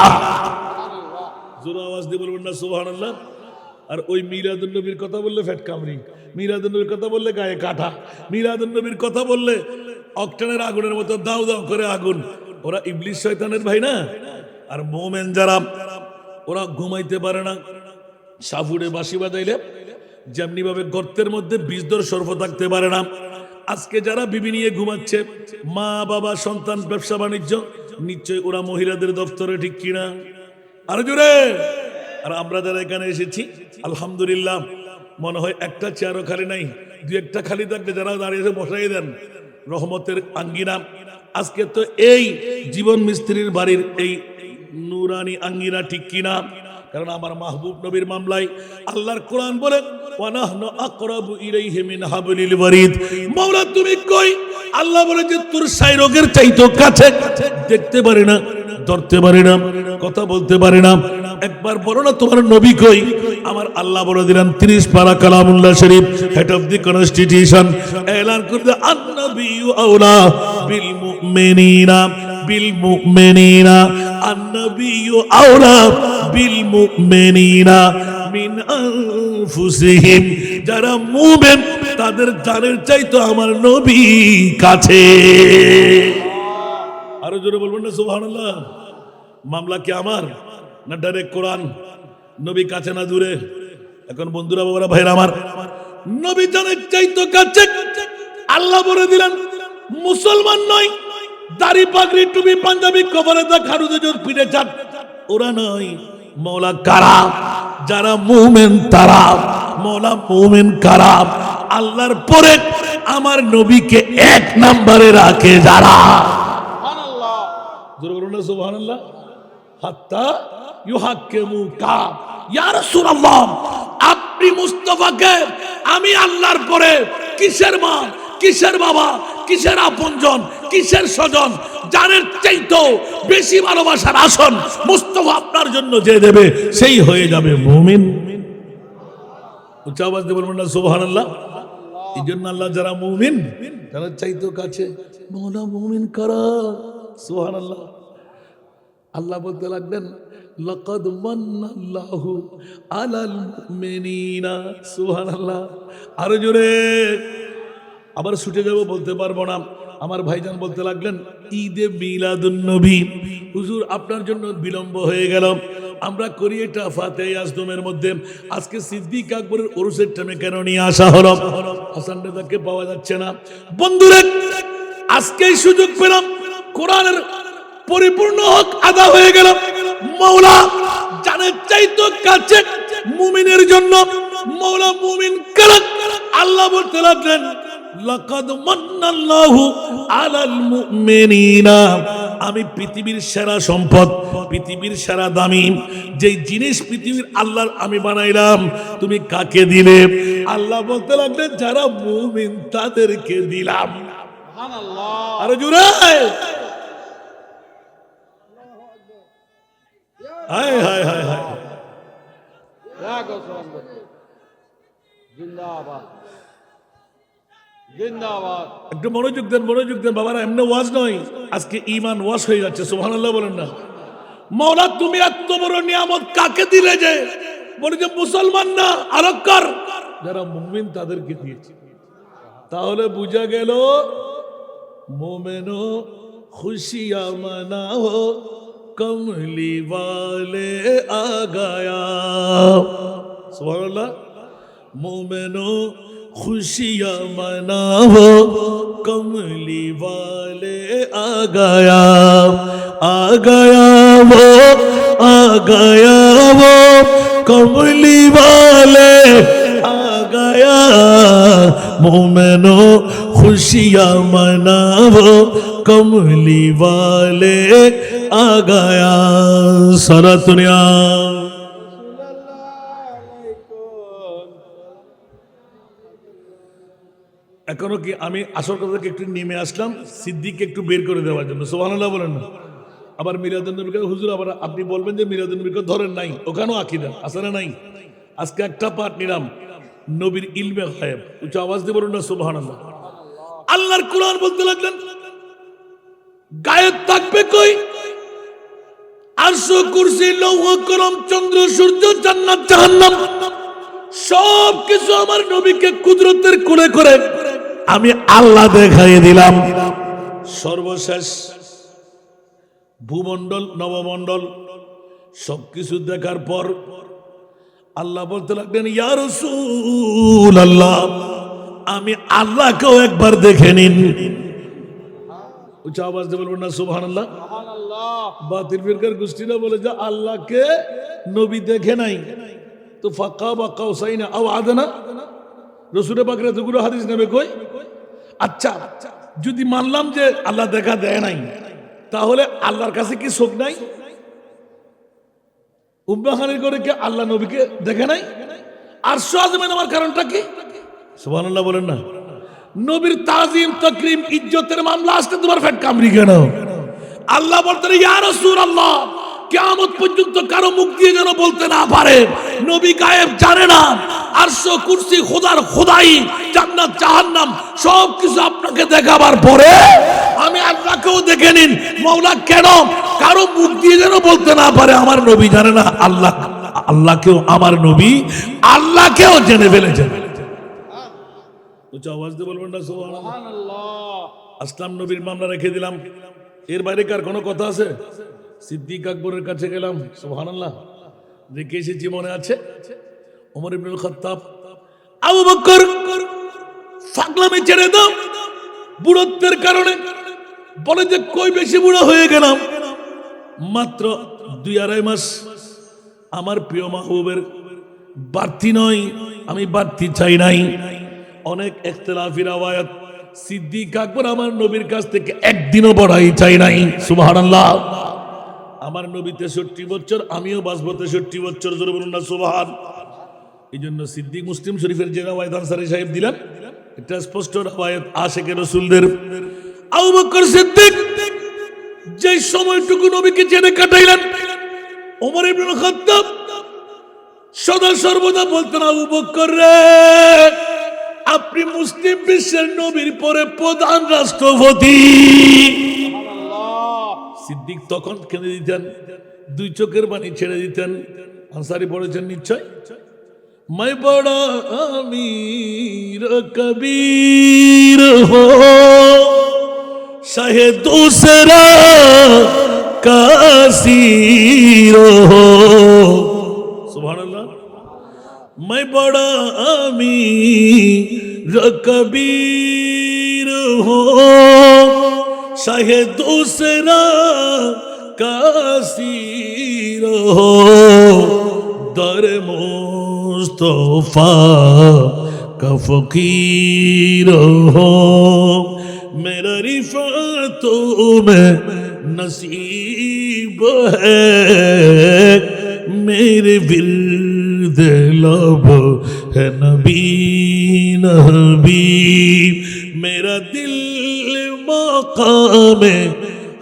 S1: জোরে আওয়াজ দিয়ে বলবেন না সুবহানাল্লাহ। আর ওই মিলাদুন নবীর কথা বললে ফেট কামড়ি, মিলাদুন নবীর কথা বললে গায়ে কাটা, মিলাদুন নবীর কথা বললে অকটেনের আগুনের মতো দাউ দাউ করে আগুন। ওরা ইবলিস শয়তানের ভাই না। আর মোমেন যারা, ওরা ঘুমাইতে পারে না, সাফুড়ে বাঁশি বাজাইলে যেমনি ভাবে গর্তের মধ্যে বীজদর সর্প থাকতে পারে না। আজকে যারা বিবি নিয়ে ঘুমাচ্ছে, মা বাবা সন্তান ব্যবসা বাণিজ্য, নিশ্চয় ওরা মহিলাদের দপ্তরে, ঠিক কিনা? আরো জোরে। আর আমরা যারা এখানে এসেছি আলহামদুলিল্লাহ, মনে হয় একটা চেয়ারও খালি নাই, 2-1টা খালি থাকলে যারা দাঁড়িয়েছে বসাই দেন, রহমতের আঙ্গিনা। আজকে তো এই জীবন মিস্ত্রির বাড়ির এই নুরানি আঙ্গিনা, ঠিক কিনা? কারণ আমার মাহবুব নবীর মামলায় আল্লাহর কোরআন বলে ওয়ানাহনু আকরাবু ইলাইহি মিন হাবলিল ওয়ারিদ। মাওলা তুমি কই? আল্লাহ বলে যে তোর সাই রোগের চাইতো কাছে, দেখতে পারে না, ধরতে পারে না, কথা বলতে পারে না। একবার বলো না তোমার নবী কই? আমার আল্লাহ বলে দিলেন 30 পারা কালামুল্লাহ শরীফ, হেড অফ দি কনস্টিটিউশন, এলান করে আন-নবিয়্যু আওলা বিল মুমিনিনা বিল মুমিনিনা, আন-নবিয়্যু আওলা বিল মুমিনিনা মিন আনফুসিহিম। যারা মুমিন তাদের জানের চাইতো আমার নবী কাছে। আরো জোরে বলবেন না সুবহানাল্লাহ। মামলা কি আমার না ডাইরেক্ট কোরআন? নবী কাছে না দূরে? এখন বন্ধুরা, বাবারা, ভাইরা আমার, নবী জানের চাইতো কাছে। আল্লাহ বলে দিলেন মুসলমান নয়, দাড়ি পাগড়ি টুপি পাঞ্জাবি কবরে দা খাড়ুতে জোর পিঠে চাপ, ওরা নয়। মওলা কারা? যারা মুমিন তারা। মওলা মুমিন কারা? আল্লাহর পরে আমার নবীকে 1 নম্বরে রাখে যারা। সুবহানাল্লাহ, জোরে বলুন না সুবহানাল্লাহ। হাত্তা ইউহাক্কিমুকা, ইয়া রাসূলুল্লাহ, আপনি মুস্তাফাকে আমি আল্লাহর পরে কিসের মা, কিসের বাবা, কিসের আপনজন, কিসের স্বজন, জানের চাইতো বেশি ভালোবাসার আসন মুস্তাফা আপনার জন্য যে দেবে সেই হয়ে যাবে মুমিন। উচ্চ আওয়াজ দিয়ে বলবেন না সুবহানাল্লাহ। এই জন্য আল্লাহ যারা মুমিন তারা চাইতো কাছে। মওলা মুমিন কারা? সুবহানাল্লাহ। আল্লাহ বলতে লাগলেন লাকাদ মান্নাল্লাহু আলাল মুমিনিনা। সুবহানাল্লাহ। আরো জোরে। আবার ছুটে যাব, বলতে পারবো না। আমার ভাইজান বলতে লাগলেন ঈদে মিলাদুন নবী। হুজুর আপনার জন্য বিলম্ব হয়ে গেল, আমরা করি এটা ফাতেহ আজমের মধ্যে। আজকে সিদ্দিক আকবরের ওরসের টাইমে কেন নিয়ে আসা হলো? হাসান রেজাকে পাওয়া যাচ্ছে না। বন্ধুরা, আজকেই সুযোগ পেলাম, কোরআনের পরিপূর্ণ হক আদা হয়ে গেল। মাওলা জানের চাইতো কাছে মুমিনের জন্য। মাওলা মুমিন কারা? আল্লাহ বলতে লাগলেন লাকাদ মান্নাল্লাহু আলাল মুমিনিনা। আমি পৃথিবীর সেরা সম্পদ, পৃথিবীর সেরা দামি যেই জিনিস পৃথিবীর আল্লাহর আমি বানাইলাম, তুমি কাকে দিলে? আল্লাহ বলতে লাগলেন যারা মুমিন তাদেরকে দিলাম। সুবহানাল্লাহ। আরে জোরে। হায় হায় হায় হায়। একটু মনোযোগ দেন, মনোযোগ দেন বাবারা। এমনি ওয়াজ নয়, আজকে ঈমান ওয়াজ হয়ে যাচ্ছে। সুবহানাল্লাহ বলেন না। মাওলা তুমি এত বড় নিয়ামত কাকে দিলে? যে বলে যে মুসলমান না, আরো কর, যারা মুমিন তাদেরকে দিয়েছে। তাহলে বুঝা গেল মোমেনো খুশিয়া মানাও, कमली वाले आ गया। सुभान मोमिनो खुशियाँ मनाओ, कमली वाले आ गया, आ गया वो, आ गया वो कमली वाले आ गया। मोमिनो खुशियाँ मनाओ, कमली वाले आ गया। सारा दुनिया এখনো কি আমি আসল কথা থেকে একটু নেমে আসলাম, সিদ্দিককে একটু বের করে দেওয়ার জন্য। সুবহানাল্লাহ বলেন না। আবার মিলাদুন নবীকে হুজুর আবার আপনি বলবেন যে মিলাদুন নবীকে ধরেন নাই, ওখানেও আকীদা আছে না নাই? আজকে একটা পাঠ নিলাম নবীর ইলমে গায়েব, উচ্চ আওয়াজ দিয়ে বলুন না সুবহানাল্লাহ। আল্লাহর কোরআন বলতে লাগলেন গায়েব থাকবে কই? আরশ, কুরসি, লৌহ, কলম, চন্দ্র, সূর্য, জান্নাত, জাহান্নাম সব কিছু আমার নবীকে কুদরতের কোলে করে আমি আল্লাহ দেখাই দিলাম। সর্বশেষ ভূমণ্ডল, নবমণ্ডল সবকিছু দেখার পর আল্লাহ বলতে লাগলেন ইয়া রাসূলুল্লাহ, আমি আল্লাহকেও একবার দেখে নিন। উচ্চ আওয়াজ দিয়ে বলবেন না সুবহানাল্লাহ। বাতিল ফিরকার গোষ্ঠীরা বলে যে আল্লাহকে নবী দেখে নাই, তো ফাঁকা বা কাউসাইনা আও আদানা, রসুল পাকের এতগুলো হাদিস নেবে কই? আচ্ছা, যদি মানলাম যে আল্লাহ দেখা দেয় নাই, তাহলে আল্লাহর কাছে কি চোখ নাই? উম্মাহানির করে কি আল্লাহ নবীকে দেখে নাই? আরশ আযমে নামার কারণটা কি? সুবহানাল্লাহ বলেন না। নবীর তাজিম, তাকরীম, ইজ্জতের মামলা আসতে তোমার পেট কামড়ি কেন? আল্লাহ বলতেন ইয়া রাসূলুল্লাহ, কিয়ামত পর্যন্ত কারো মুখ দিয়ে যেন বলতে না পারে নবী গায়েব জানে না। আরশ, কুরসি, খোদার খোদাই, জান্নাত, জাহান্নাম সবকিছু আপনাকে দেখাবার পরে আমি আল্লাহকেও দেখে নিন। মাওলা কেন? কারো মুখ দিয়ে যেন বলতে না পারে আমার নবী জানে না। আল্লাহকেও আমার নবী আল্লাহকেও জেনে ফেলেছেন। উচ্চ আওয়াজ দিয়ে বলবেন না সুবহানাল্লাহ। আসলাম নবীর মামলা রেখে দিলাম, এর বাইরে কার কোনো কথা আছে? সিদ্দিক আকবরের কাছে গেলাম, সুবহানাল্লাহ, দেখে এসেছি, মনে আছে? ওমর ইবনুল খাত্তাব, আবু বকর পাগলামি ছেড়ে দাও বুড়ত্বের কারণে, বলে যে কই বেশি বুড়ো হয়ে গেলাম, মাত্র 2-2.5 মাস। আমার প্রিয় মাহবুবের বাড়তি নয়, আমি বাড়তি চাই নাই। অনেক ইখতিলাফি রাওয়ায়াত, সিদ্দিক আকবর আমার নবীর কাছ থেকে একদিনও বড়াই চাই নাই। সুবহানাল্লাহ। আমার নবী 63 বছর, আমিও বাঁচবো 63 বছর, জোরে বলুন না সুবহান। এই জন্য সিদ্দিক মুসলিম শরীফের যে রাওয়ায়াত আনসারী সাহেব দিলেন, এটা স্পষ্ট রাওয়ায়াত আশিকে রাসূলদের। আবু বকর সিদ্দিক যে সময়টুকু নবীকে জেনে কাটাইলেন, ওমর ইবনে খাত্তাব সদা সর্বদা বলতেন আবু বকর রে, আপনি মুসলিম বিশ্বের নবীর পরে প্রধান রাষ্ট্রপতি। সিদ্দিক তখন কেঁদে দিতেন, 2 চোখের পানি ছেড়ে দিতেন। আনসারী পড়েছেন নিশ্চয়, मैं बड़ा अमीर कबीर हो शाहे दूसरा कासीर हो। सुभान अल्लाह। मैं बड़ा अमीर कबीर हो शाहे दूसरा कासीर हो दर मुस्तफा का फकीर हो मेरा रिफ़अतों में नसीब है मेरे विर्द लब है नबी नबी मेरा दिल मकाम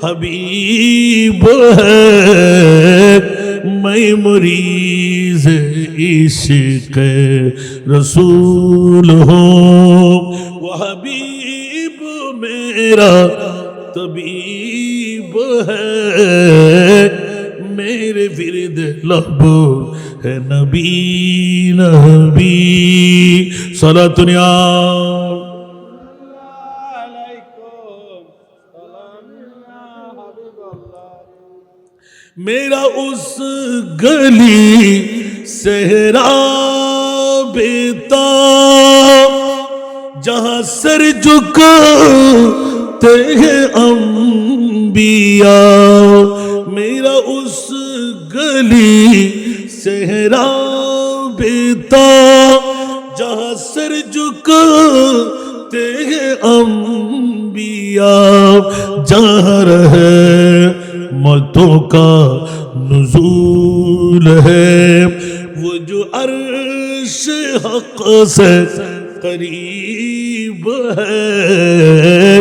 S1: हबीब है मैं मरीज़ इश्क़ रसूल हूँ वो हबीब मेरा तबीब है मेरे विर्द लब है नबी नबी सलातुन या मेरा उस गली सहरा बेता जहां सर झुकाते हैं अंबिया मेरा उस गली सहरा बेता जहां सर झुकाते हैं अंबिया जहां रहे मतों का नुज़ूल है वो जो अर्श हक़ से करीब है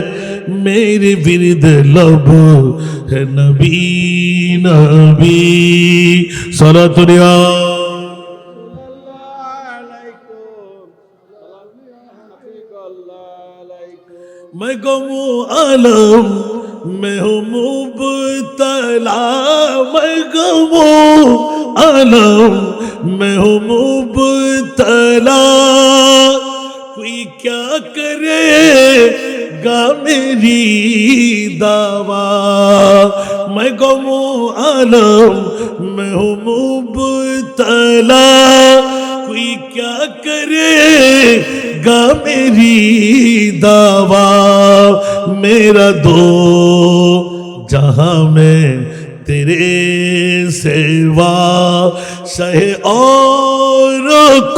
S1: मेरे विरद लब है नबी नबी सलातुल्लाह मैं गमो आलम मैं हूँ मुबतला मैं गमो आलम मैं हूँ मुबतला कोई क्या करेगा मेरी दावा मैं गमो आलम मैं हूँ मुबतला कोई क्या करेगा मेरी दावा मेरा दो जहां में तेरे सेवा सहे और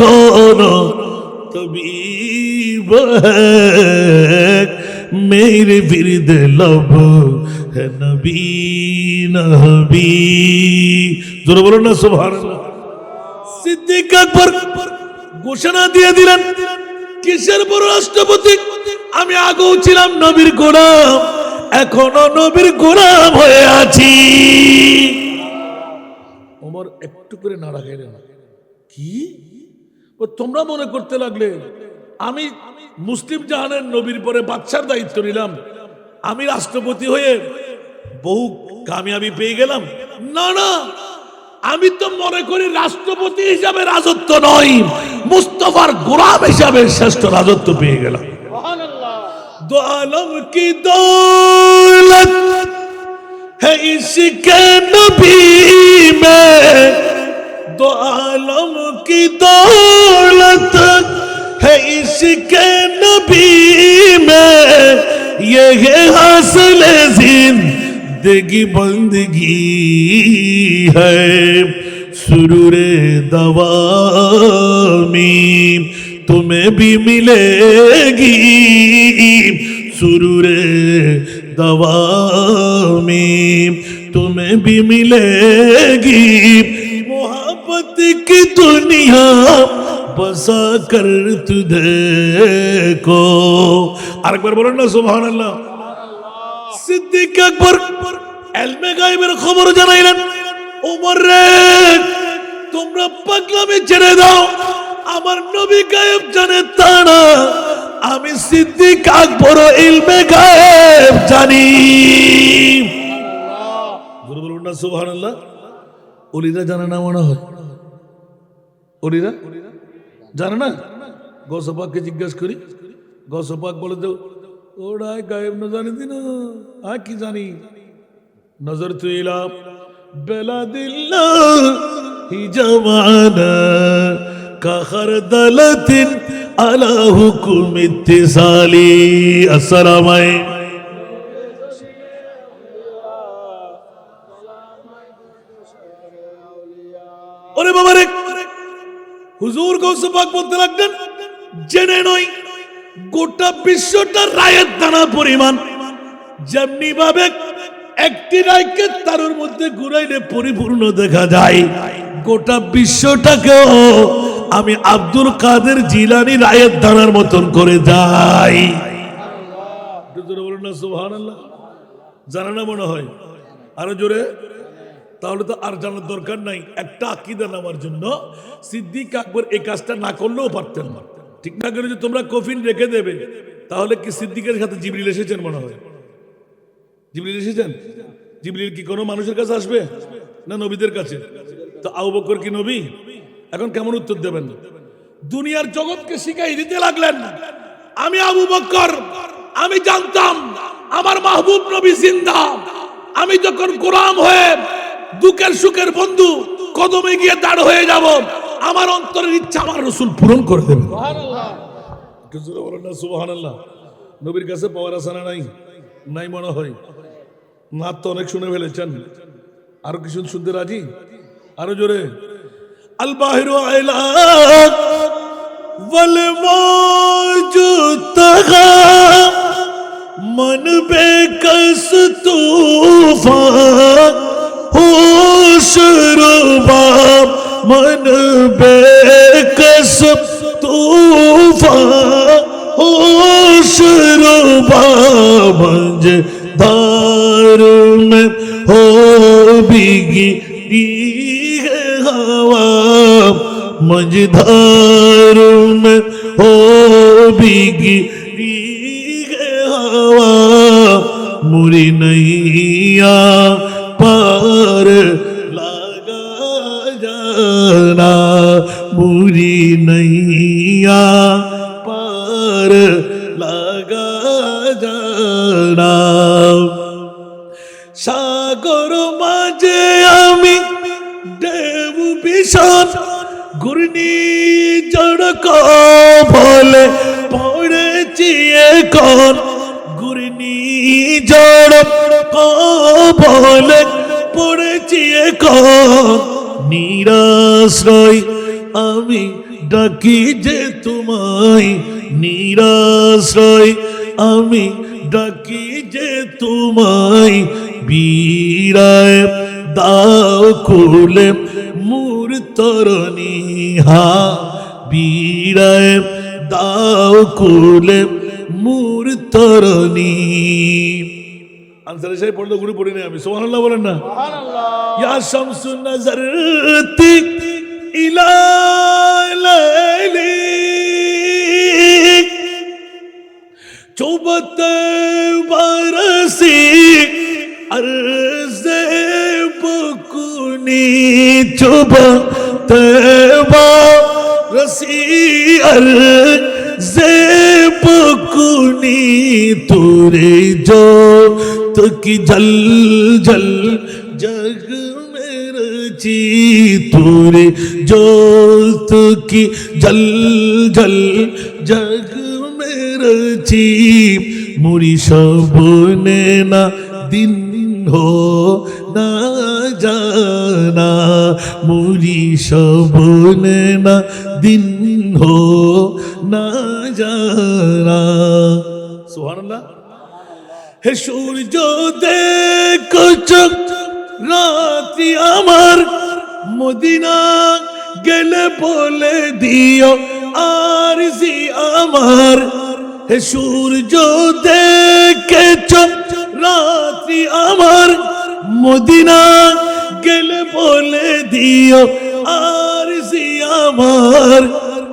S1: कौन तबीब है मेरे विरद लब है नबी नबी जोर बोलो ना सुभान अल्लाह সিদ্দিক আকবর ঘোষণা দিয়ে দিলেন কিসের বড় রাষ্ট্রপতি আমি আগেও ছিলাম নবীর গোলাম এখনো নবীর গোলাম হয়ে আছি ওমর একটু করে নাড়া খেলেন কি তোমরা মনে করতে লাগলে আমি মুসলিম জাহানের নবীর পরে বাদশার দায়িত্ব নিলাম আমি রাষ্ট্রপতি হয়ে বহু কামিয়াবি পেয়ে গেলাম না না আমি তো মনে করি রাষ্ট্রপতি হিসাবে রাজত্ব নয় মুস্তাফার গোলাম হিসাবে শ্রেষ্ঠ রাজত্ব পেয়ে গেলাম সুবহানাল্লাহ দো আলম কি দৌলত है इसके नबी में दो आलम की दौलत है इसके नबी में ये है हासिल जिंदगी बंदगी है सुरूरे दवामी तुम्हें भी मिलेगी सुरूरे दवामी तुम्हें भी मिलेगी मोहब्बत की दुनिया बसा कर तुझे को আরেকবার বলেন না সুবহানাল্লাহ সিদ্দিক আকবর ইলমে গায়বের খবর জানাইলেন ওমর রে তোমরা পাগলামি ছেড়ে দাও আমার নবী গায়েব জানে তা না আমি সিদ্দিক আকবর ইলমে গায়েব জানি আল্লাহ বলুন না সুবহানাল্লাহ ওলিরা জানে না মনে হয় ওলিরা জানে না গৌসপাককে জিজ্ঞাসা করি গৌসপাক বলে তো ওরা গায়েব না জানি দিনা আর কি জানি নজর তুইলা বেলা দিল্লা হি জামানা কা খরদলতিন আলা হুকুম ইত্তিসালি আসসালামু আলাইকুম ওরে বাবা রে হুজুর গৌসে পাক বলতে লাগলেন জেনে নয় গোটা বিশ্বটা রায়ের দানা পরিমাণ যেমনি ভাবে একটি রায়কে তার মধ্যে ঘুরাইলে পরিপূর্ণ দেখা যায় গোটা বিশ্বটাকেও আমি আব্দুল কাদের জিলানী রায়ের দানার মতন করে যাই বলুন না সুবহানাল্লাহ জানা না মনে হয় আরো জোরে তাহলে তো আর জানার দরকার নাই একটা আকীদা নামার জন্য সিদ্দিক আকবর এই কাজটা না করলেও পারতেন না ঠিক না করে যে তোমরা কফিন রেখে দেবে তাহলে কি সিদ্দিকের সাথে জিবরিল এসেছেন মনে হয় জিবরিল এসেছেন জিবরিল কি কোনো মানুষের কাছে আসবে না নবীদের কাছে তো আবু বকর কি নবী এখন কেমন উত্তর দেবেন দুনিয়ার জগৎকে শিখাই দিতে লাগলেন আমি আবু বকর আমি জানতাম আমার মাহবুব নবী জিন্দা আমি যখন গোলাম হয়ে দুঃখের সুখের বন্ধু কদমে গিয়ে দাঁড় হয়ে যাব আমার অন্তরের ইচ্ছা আমার রাসূল পূরণ করে দেবে সুবহানাল্লাহ কিছু বলেন না সুবহানাল্লাহ নবীর কাছে পাওয়ার আশা নাই নাই মনে হয় না তো অনেক শুনে ফেলেছেন আরো কিছু শুনতে রাজি আরো জোরে আল বাহিরু আইলা ওয়াল মওজুদ তাগা मन बेकस तूफान होश रुबाब मन बेकस तूफान होश रुबाब मझधार में हो बिगड़ी है हवा, मझधार में हो बिगड़ी है हवा, मुरी नैया पार लगा जाना, मुरी नैया पार लगा जाना। সাগর মাঝে আমি ঢেউ ভীষণ ঘূর্ণিঝড় কবলে পড়েছি এখন, ঘূর্ণিঝড় কবলে পড়েছি এখন, নিরাশ্রয় আমি ডাকি যে তোমায়, নিরাশ্রয় আমি ডাকি যে তোমায়, বিরায় দাও খুলে মোর তরণী, হা বিরায় দাও খুলে মোর তরণী। আনসারে সাহেব পড়লে গুরু পড়িনি আমি, সুবহানাল্লাহ বলেন না। ইয়া শামসুন নাজরতি ইলা লাইলি চৌবতে বারসি अर्ज़े बकुनी, चुबते बारसी अर्ज़े बकुनी, तुरे जो तो की जल जल जग में रची, तुरे जो तो की जल जल जग में रची, मुरी शबने ना दिन हो ना जाना, मुरी शबने ना दिन हो ना जाना। सुभान अल्लाह। হে সূর্য দেখো রাত্রি আমার, মদিনা গেলে বলে দিও আরজি আমার, হে সূর্য দেখেছ রাত্রি আমার, মদিনা গেলে বলে দিও আরজি আমার,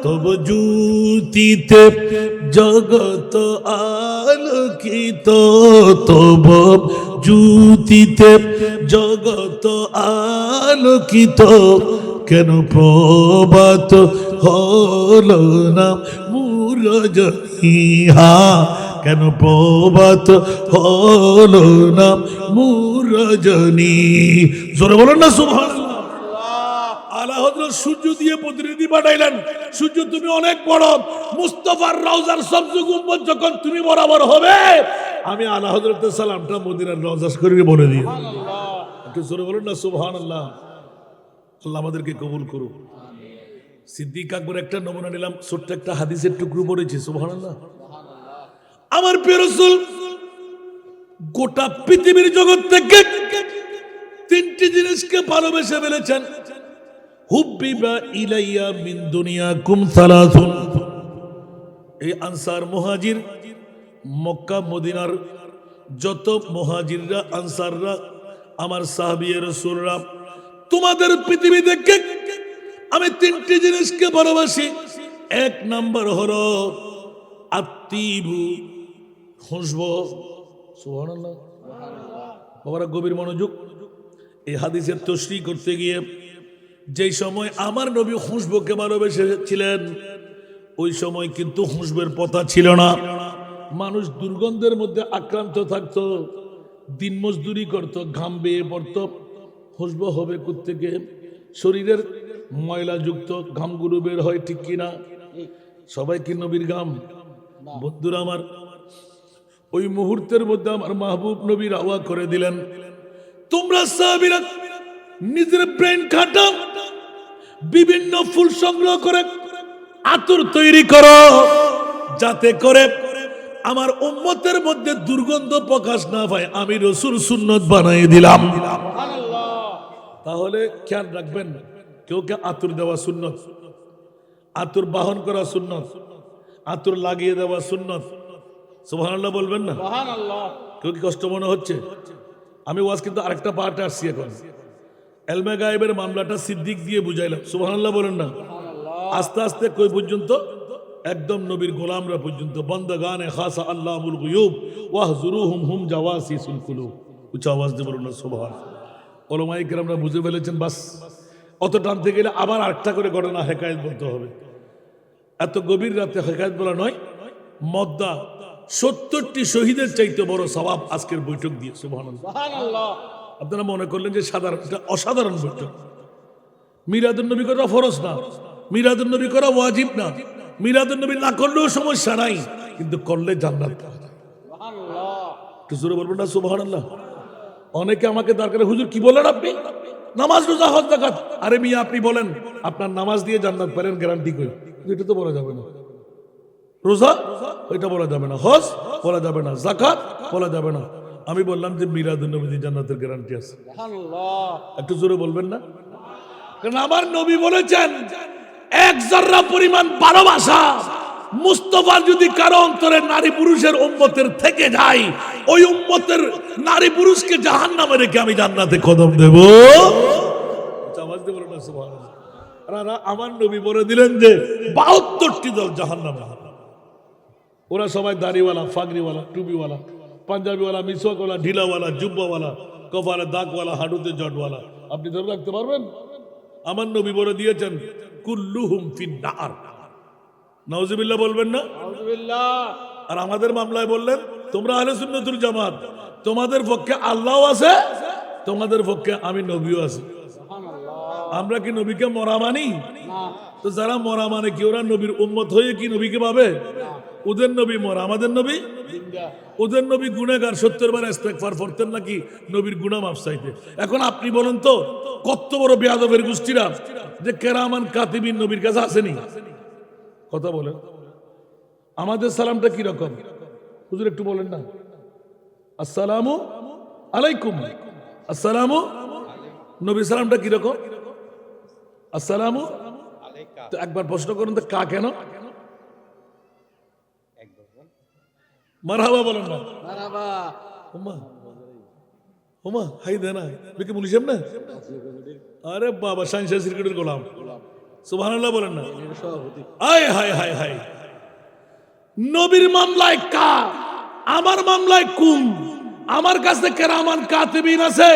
S1: তব জ্যোতিতে জগত আলোকিত, তব জ্যোতিতে জগত আলোকিত, কেন প্রভাত হলো না মোর রজনী, হা কেন প্রভাত হলো না মোর রজনী। জোরে বলেন না সুবহানাল্লাহ। আলা হযরত সূর্য দিয়ে প্রতিনিধি পাঠাইলেন, সূর্য তুমি অনেক বড়, মুস্তাফার রওজার সবচেয়ে গুম্বদ যখন তুমি বরাবর হবে, আমি আলা হযরতের সালামটা মদিনার রওজা শরীফে বলে দিই। সুবহানাল্লাহ। একটু জোরে বলেন না সুবহানাল্লাহ। আল্লাহ আমাদেরকে কবুল করুক। সিদ্দিক আকবর একটা নমুনা নিলাম, ছোট্ট একটা হাদিসের টুকরো পড়েছি। সুবহানাল্লাহ। আমার প্রিয় রাসূল গোটা পৃথিবীর জগৎ থেকে তিনটি জিনিসকে ভালোবেসে ফেলেছেন। হুব্বিবা ইলাইয়া মিন দুনিয়াকুম সালাসুন। এই আনসার মুহাজির, মক্কা মদিনার যত মুহাজিররা আনসাররা আমার সাহাবীয়ে রাসূলরা, তোমাদের পৃথিবী থেকে আমি তিনটি জিনিসকে ভালোবাসি। এক নাম্বার হলো আত্তিবু, খুশবু। সুবহানাল্লাহ। বাবারা গভীর মনোযোগ। এই হাদিসের তাশরীহ করতে গিয়ে যেই সময় আমার নবী খুশবুকে ভালোবেসেছিলেন, ওই সময় কিন্তু খুশবের পথা ছিল না। মানুষ দুর্গন্ধের মধ্যে আক্রান্ত থাকতো, দিন মজদুরি করত, ঘাম বেয়ে পড়ত। খুশবু হবে কোত্থেকে? শরীরের ময়লাযুক্ত ঘামগুলো বের হয়, ঠিক কিনা? সবাই কি নবীর ঘাম? বন্ধুরা আমার, ওই মুহূর্তের মধ্যে আমার মাহবুব নবী রাওয়া করে দিলেন, তোমরা সাহাবীরা নিজের ব্রেন খাটাও, বিভিন্ন ফুল সংগ্রহ করে আতর তৈরি করো, যাতে করে আমার উম্মতের মধ্যে দুর্গন্ধ প্রকাশ না পায়। আমি রাসূল সুন্নাত বানাই দিলাম। তাহলে খেয়াল রাখবেন, কেউ কে আতর দেওয়া সুন্নাত, আতর বাহন করা সুন্নাত, আতর লাগিয়ে দেওয়া সুন্নাত, সুবহানাল্লাহ বলবেন না?
S2: সুবহানাল্লাহ।
S1: কেউ কি কষ্ট মনে হচ্ছে? আমি ওয়াজ কিন্তু আরেকটা পার্টে আসছি এখন। এলমে গায়েবের মামলাটা সিদ্দিক দিয়ে বুঝাইলাম, সুবহানাল্লাহ বলেন না? আস্তে আস্তে কই পর্যন্ত? একদম নবীর গোলামরা পর্যন্ত। বান্দাগানে খাসা আল্লাহুল গুয়ুব ওয়াহজুরুহুম হুম জাওয়াসিসুল কুলুব। উচ্চ আওয়াজ দিয়ে বলুন না সুবহানাল্লাহ। ওলামায়ে কেরামরা বুঝে ফেলেছেন, বাস অত টানতে গেলে আবার আরেকটা করে ঘটনা হেকায়েত বলতে হবে। এত গভীর রাতে হেকায়েত বলা নয়। মদ্দা 70টি শহীদের চাইতে বড় সওয়াব আজকের বৈঠক দিয়ে, সুবহানাল্লাহ।
S2: সুবহানাল্লাহ।
S1: আপনারা মনে করলেন যে সাধারণ, এটা অসাধারণ বৈঠক। মিলাদুন নবী করা ফরজ না, মিলাদুন নবী করা ওয়াজিব না, মিলাদুন নবী না করলেও সমস্যা নাই, কিন্তু করলে জান্নাত পাওয়া যায়।
S2: সুবহানাল্লাহ।
S1: একটু জোরে বলবেন না সুবহানাল্লাহ? অনেকে আমাকে দরকার, হুজুর কি বলেন আপনি? নামাজ, রোজা, হজ, যাকাত। আরে মিয়া আপনি বলেন আপনার নামাজ দিয়ে জান্নাত পেলেন গ্যারান্টি কই? এটা তো বলা যাবে না। রোজা ওইটা বলা যাবে না, হজ বলা যাবে না, যাকাত বলা যাবে না। আমি বললাম যে মিলাদুন নবী দিয়ে জান্নাতের গ্যারান্টি আছে।
S2: সুবহানাল্লাহ।
S1: একটু জোরে বলবেন না? কারণ আমার নবী বলেছেন, এক যাররা পরিমাণ ভালোবাসা মুস্তাফার যদি কারো অন্তরে নারী পুরুষের উম্মতের থেকে যায়, ওই উম্মতের নারী পুরুষকে জাহান্নামে রেখে আমি জান্নাতে কদম দেব। আওয়াজ দিয়ে বলুন না সুবহানাল্লাহ। আর আমার নবী বলে দিলেন যে 72টি দল জাহান্নামে। ওরা সবাই দাড়িওয়ালা, ফাগরিওয়ালা, টুপিওয়ালা, পাঞ্জাবিওয়ালা, মিসওয়াকওয়ালা, ঢিলাওয়ালা, জুব্বাওয়ালা, কপালে দাগওয়ালা, হাঁটুতে জটওয়ালা। আপনি ধরে রাখতে পারবেন? আমার নবী বলে দিয়েছেন কুল্লুহুম ফিন্নার। নাউজুবিল্লাহ বলবেন না?
S2: আউযুবিল্লাহ।
S1: আর আমাদের মামলায় বললেন তোমরা আহলে সুন্নাতুল জামাত, তোমাদের পক্ষে আল্লাহও আছে, তোমাদের পক্ষে আমি নবীও আছি।
S2: সুবহানাল্লাহ।
S1: আমরা কি নবীকে মরা মানি?
S2: না।
S1: তো যারা মরা মানে কি ওরা নবীর উম্মত হয়ে কি নবীকে পাবে? ওদের নবী মরা, আমাদের নবী
S2: জিন্দা।
S1: ওদের নবী গুনাহগার, 70 বার ইস্তেগফার পড়তেন নাকি নবীর গুনাহ মাফ চাইতে। এখন আপনি বলেন তো কত বড় বেয়াদবের গোষ্ঠীরা যে কেরামান কাতিবিন নবীর কাছে আসেনি? কথা বলেন। আমাদের সালামটা কি রকম হুজুর একটু বলেন না? আসসালামু আলাইকুম। আসসালামু, নবী সালামটা কি রকম? আসসালামু।
S2: আলাইকা।
S1: তো একবার প্রশ্ন করুন তো কা কেন? মারহাবা বলেন না?
S2: মারহাবা।
S1: ওমা ওমা হাই দেনা বিকে মুলি সাহেব না? আরে বাবা সাইন্স ক্রিকেটের গোলাম, সুবহানাল্লাহ বলেন না?
S2: সভাপতি।
S1: আয় হায় হায় হায়। নবীর মামলায় কা, আমার মামলায় কুম। আমার কাছে কেরামান কাতিবিন আছে,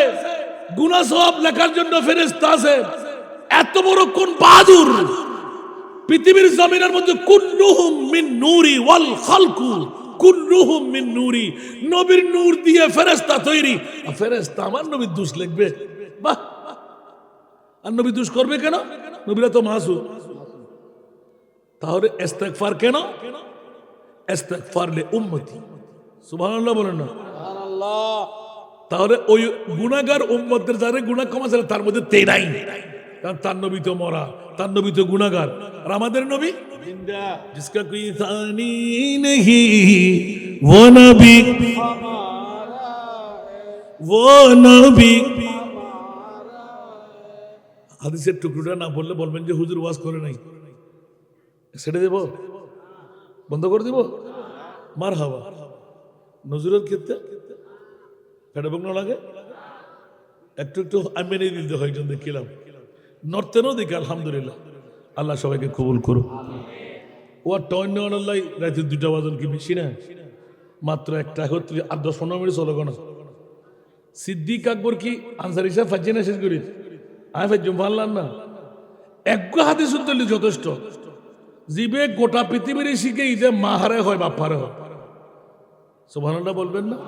S1: গুনাহ সওয়াব লেখার জন্য ফেরেশতা আছে। এত বড় কোন বাহাদুর পৃথিবীর জমিনের মধ্যে? কুল্লুহুম মিন নূরি ওয়াল খালকু কুল্লুহুম মিন নূরি। নবীর নূর দিয়ে ফেরেশতা তৈরি, আর ফেরেশতা আমার নবীর দোষ লিখবে? বাহ! আর নবী দোষ করবে কেন? নবীরা তো মাসুম। তাহলে ইস্তেগফার কেন? ইস্তেগফার লি উম্মতি। সুবহানাল্লাহ বলেন না?
S2: সুবহানাল্লাহ।
S1: তাহলে ওই গুনাহগার উম্মতদের যারা গুনাহ কম আছে তার মধ্যে তে নাই, কারণ তার নবী তো মরা, তার নবী তো গুনাহগার। আর আমাদের নবী
S2: জিন্দা।
S1: जिसका कोई सानी नहीं वो नबी
S2: हमारा है,
S1: वो नबी।
S2: हमारा है।
S1: হাদিসের টুকরোটা না বললে বলবেন যে হুজুর ওয়াজ করে নাই, ছেড়ে দেব, বন্ধ করে দেব? মারহাবা। নজরুলের ক্ষেত্রে ফেটে বকনো লাগে, একটু একটু আমি মেনে দিতে হয়, একজন দেখিলাম নর্তেনও দেখি। আলহামদুলিল্লাহ, আল্লাহ সবাইকে কবুল করো। ও টন্য আল্লাহ রাতে 2টা বাজন কি বেশি না? মাত্র 1:31 আর 10-15 মিনিট চলো না। সিদ্দিক আকবর কি আনসারি সাহেব ফাজিয়ে না শেষ করি? আমি ফাইজুম পারলাম না। এক হাদিস শুনতে যথেষ্ট। জিবে গোটা পৃথিবীর শিখেই যে মাহারে হয় বাপ্পারে হয়। সুবহানাল্লাহ বলবেন না?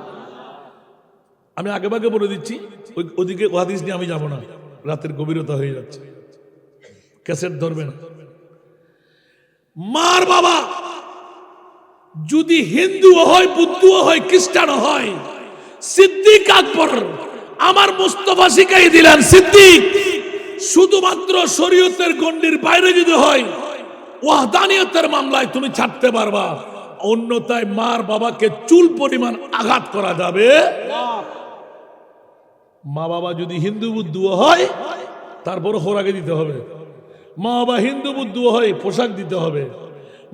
S1: আমি আগে ভাগে বলে দিচ্ছি, ওদিকে হাদিস নিয়ে আমি যাব না, রাতের গভীরতা হয়ে যাচ্ছে, ক্যাসেট ধরবে না। মার বাবা যদি হিন্দুও হয়, বুদ্ধও হয়, খ্রিস্টানও হয়, সিদ্দিক আকবর আমার মুস্তাফা শিখাই দিলেন, সিদ্দিক শুধুমাত্র শরীয়তের গণ্ডির বাইরে যদি হয় ওয়াহদানিয়তের মামলায় তুমি ছাড়তে পারবা, অন্যথায় মার বাবাকে চুল পরিমাণ আঘাত করা যাবে। মা বাবা যদি হিন্দু বুদ্ধও হয় তারপর খোরাকে দিতে হবে। মা বাবা হিন্দু বুদ্ধ হয় পোশাক দিতে হবে।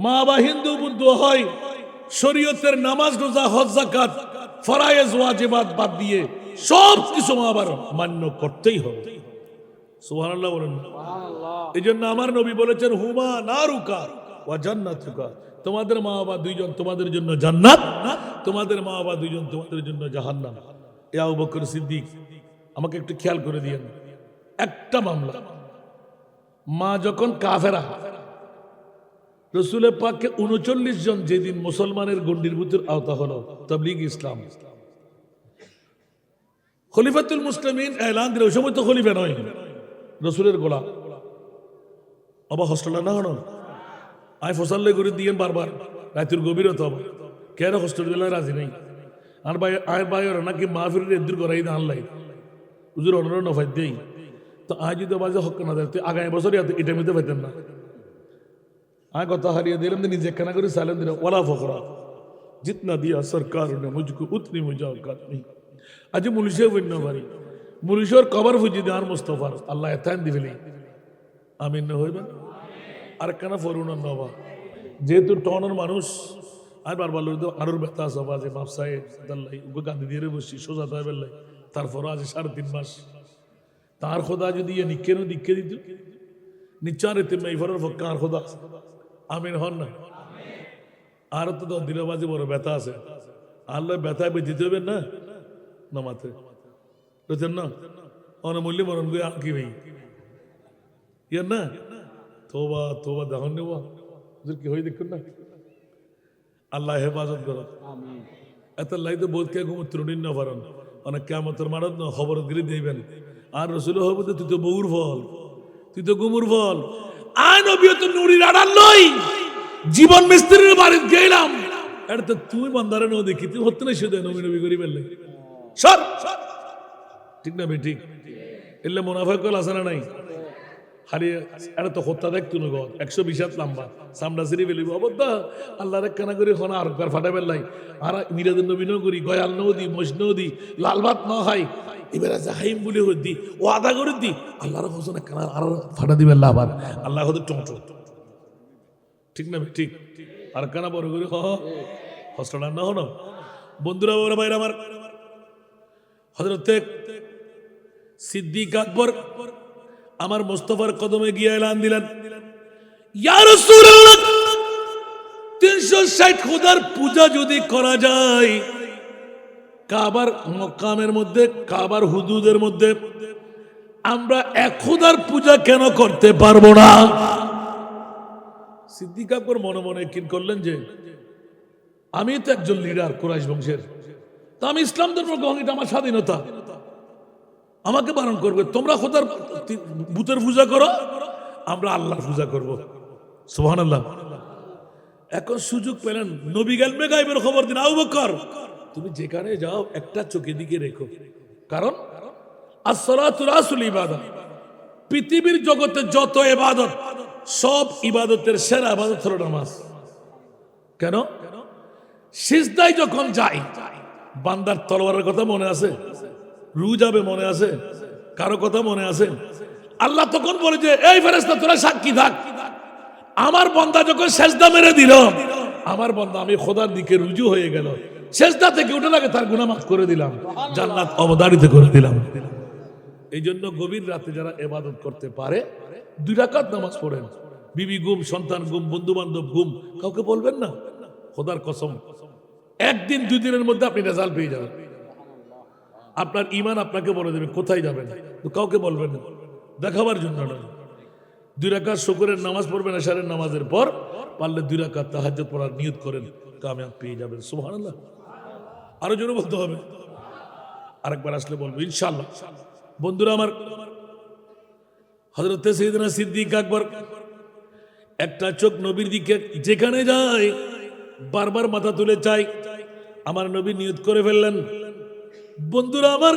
S1: মা বাবা হিন্দু বুদ্ধ হয় শরীয়তের নামাজ রোজা হজ যাকাত ফরায়েজ ওয়াজিবাত বাদ দিয়ে সব কিছু আবার মান্য করতেই হবে। সুবহানাল্লাহ বলেন।
S2: সুবহানাল্লাহ।
S1: এই জন্য আমার নবী বলেছেন হুমা নারুকা ওয়া জান্নাতুকা, তোমাদের মা বাবা দুইজন তোমাদের জন্য জান্নাত, তোমাদের মা বাবা দুইজন তোমাদের জন্য জাহান্নাম। এ আবু বকর সিদ্দিক, আমাকে একটু খেয়াল করে দিয়েন, একটা মামলা, মা যখন কাফেরা, রসুলের পাককে ৩৯ জন যেদিন মুসলমানের গণ্ডির ভিতর আওতা হলো তাবলীগ ইসলাম, খলিফাতুল মুসলিমিন এলান দিল, ওই সময় তো খলিফা নয়, রসুলের গোলাম। আবার হোস্টেল না হন আয় ফসাল্লে করে দিয়েন বারবার, রাতের গভীরতা হবে কেন হোস্টেল বেলায় রাজি নেই। আর ভাই আয় ভাই ওরা নাকি মাহফিলের এদুর করাই না আনলাই হুজুর অনর নফাই দেই, তো আয় যদি বাজে হক না দেয় আগামী বছর এটা মধ্যে পাইতেন না। আয় কথা হারিয়ে দিলাম, নিজে কেনা করে সালেন দিলাম, ওলা ফকরা জিতনা দিয়া সরকার ने मुझको उतनी मुजावकात नहीं। আজ মুলিশে বন্য পারি, মুলিশর কবর ফুজি দেওয়ার মুস্তফার আল্লাহ এতান দিবেলি, আমিন না হইবেন। আর কেন ফরুন নবা, যেহেতু টনের মানুষ আর বারবার লোক আরোর ব্যথা আছে বাজে মাপসায় দাল্লাই উগে গান্ধী দিয়ে বসছি সোজা তাই বেল্লাই, তারপরও আজ 3.5 মাস তার খোদা যদি নিকেন দিকে দিত নিচার এতে মেফরের পক্ষে আর খোদা আমিন হন না। আর তো দিলে বাজে বড় ব্যথা আছে, আল্লাহ ব্যথায় বেঁধিতে হবে না নামাতে বুঝছেন না, অনমূল্য মরণ করে আর কি ভাই ইয়ার না তোবা তোবা দহন নেওয়া কি হয়ে দেখুন না। আল্লাহ হেফাজত করো,
S2: আমিন।
S1: এত লাই তো বোধ কে ঘুমো ত্রুটিন না পারেন, অনেক কেমতের মারত না খবর গিরি দিবেন। আর রসুল হবে তো তুই তো বউর ফল, তুই তো গুমুর ফল। আয় নবী তো নুরির আড়াল লই, জীবন মিস্ত্রির বাড়িতে গেলাম, এটা তো তুই বান্দারে ন দেখি তুই হতে না শুধু নবী নবী করি বেললে সর, ঠিক না ভাই ঠিক, এলে মুনাফা কল আছে না নাই হারিয়ে এটা তো হত্যা দেখতো না গদ 120 লম্বা সামনা সিরি বেলিব অবদ্ধা আল্লাহ রে কানা করি খনা আর কার ফাটা বেলাই আর মিরাদুন নবী ন করি গয়াল নদী মজনদি লাল ভাত না খাই এবারে জাহাইম বলে হদি ও আদা করে দি আল্লাহর হোসেন কানা আর ফাটা দিবে আল্লাহ আবার আল্লাহ হতে টমটো, ঠিক না ঠিক, আর কানা বড় করে হস্টনা না হনো। বন্ধুরা ওরা ভাইরা আমার, হযরত সিদ্দিক আকবর আমার মুস্তাফার কদমে গিয়ে এলান দিলেন, ইয়া রাসূলুল্লাহ 360 খোদার পূজা যদি করা যায় কাবার মকামের মধ্যে, কাবার হুদুদের মধ্যে, আমরা এক খোদার পূজা কেন করতে পারবো না? সিদ্দিক আকবর মনে মনে কিন করলেন যে আমি তো একজন লিডার কুরাইশ বংশের, তা আমি ইসলাম ধর্ম গ্রহণ, এটা আমার স্বাধীনতা, আমাকে বারণ করবে তোমরা খোদার ভূতের পূজা করো, আমরা আল্লাহর পূজা করব। সুবহানাল্লাহ। এখন সুযোগ পেলেন, নবী গালবে গায়বের খবর দিন, আবু বকর তুমি যেখানে যাও একটা চোখের দিকে রেখো, কারণ আসসালাতু রাসুল ইবাদত, পৃথিবীর জগতে যত ইবাদত সব ইবাদতের সেরা ইবাদত হলো নামাজ। কেন? সিজদায় যখন যাই বান্দার তলোয়ারের কথা মনে আছে, রু যাবে মনে আছে, কারো কথা মনে আছে? আল্লাহ তখন বলে যে এই ফেরেশতা তোরা সাক্ষী থাক, আমার বান্দা যখন সেজদা মেরে দিল, আমার বান্দা আমি খোদার দিকে রুজু হয়ে গেল, সেজদা থেকে উঠে লাগে তার গুনাহ মাফ করে দিলাম, জান্নাত অবধারিত করে দিলাম। এই জন্য গভীর রাতে যারা ইবাদত করতে পারে 2 রাকাত নামাজ পড়েন, বিবি গুম, সন্তান গুম, বন্ধু বান্ধব গুম, কাউকে বলবেন না, খোদার কসম একদিন 2 দিনের মধ্যে আপনি রেজাল্ট পেয়ে যাবেন। আপনার ঈমান আপনাকে বলে দেবে কোথায় যাবেন, কাউকে বলবেন না, দেখাবার জন্য নয়। 2 রাকাত শুকরের নামাজ পড়বেন এশারের নামাজের পর, পারলে 2 রাকাত তাহাজ্জুদ পড়ার নিয়ত করেন, কামিয়াব পেয়ে যাবেন। সুবহানাল্লাহ। আরো জোরে বলতে হবে, আরেকবার আসলে বলবো ইনশাআল্লাহ। বন্ধুরা আমার, হযরত সাইয়েদনা সিদ্দিক আকবর একটা চোখ নবীর দিকে যেখানে যায় বারবার মাথা তুলে চাই, আমার নবী নিয়ত করে ফেললেন। বন্ধুরা আমার,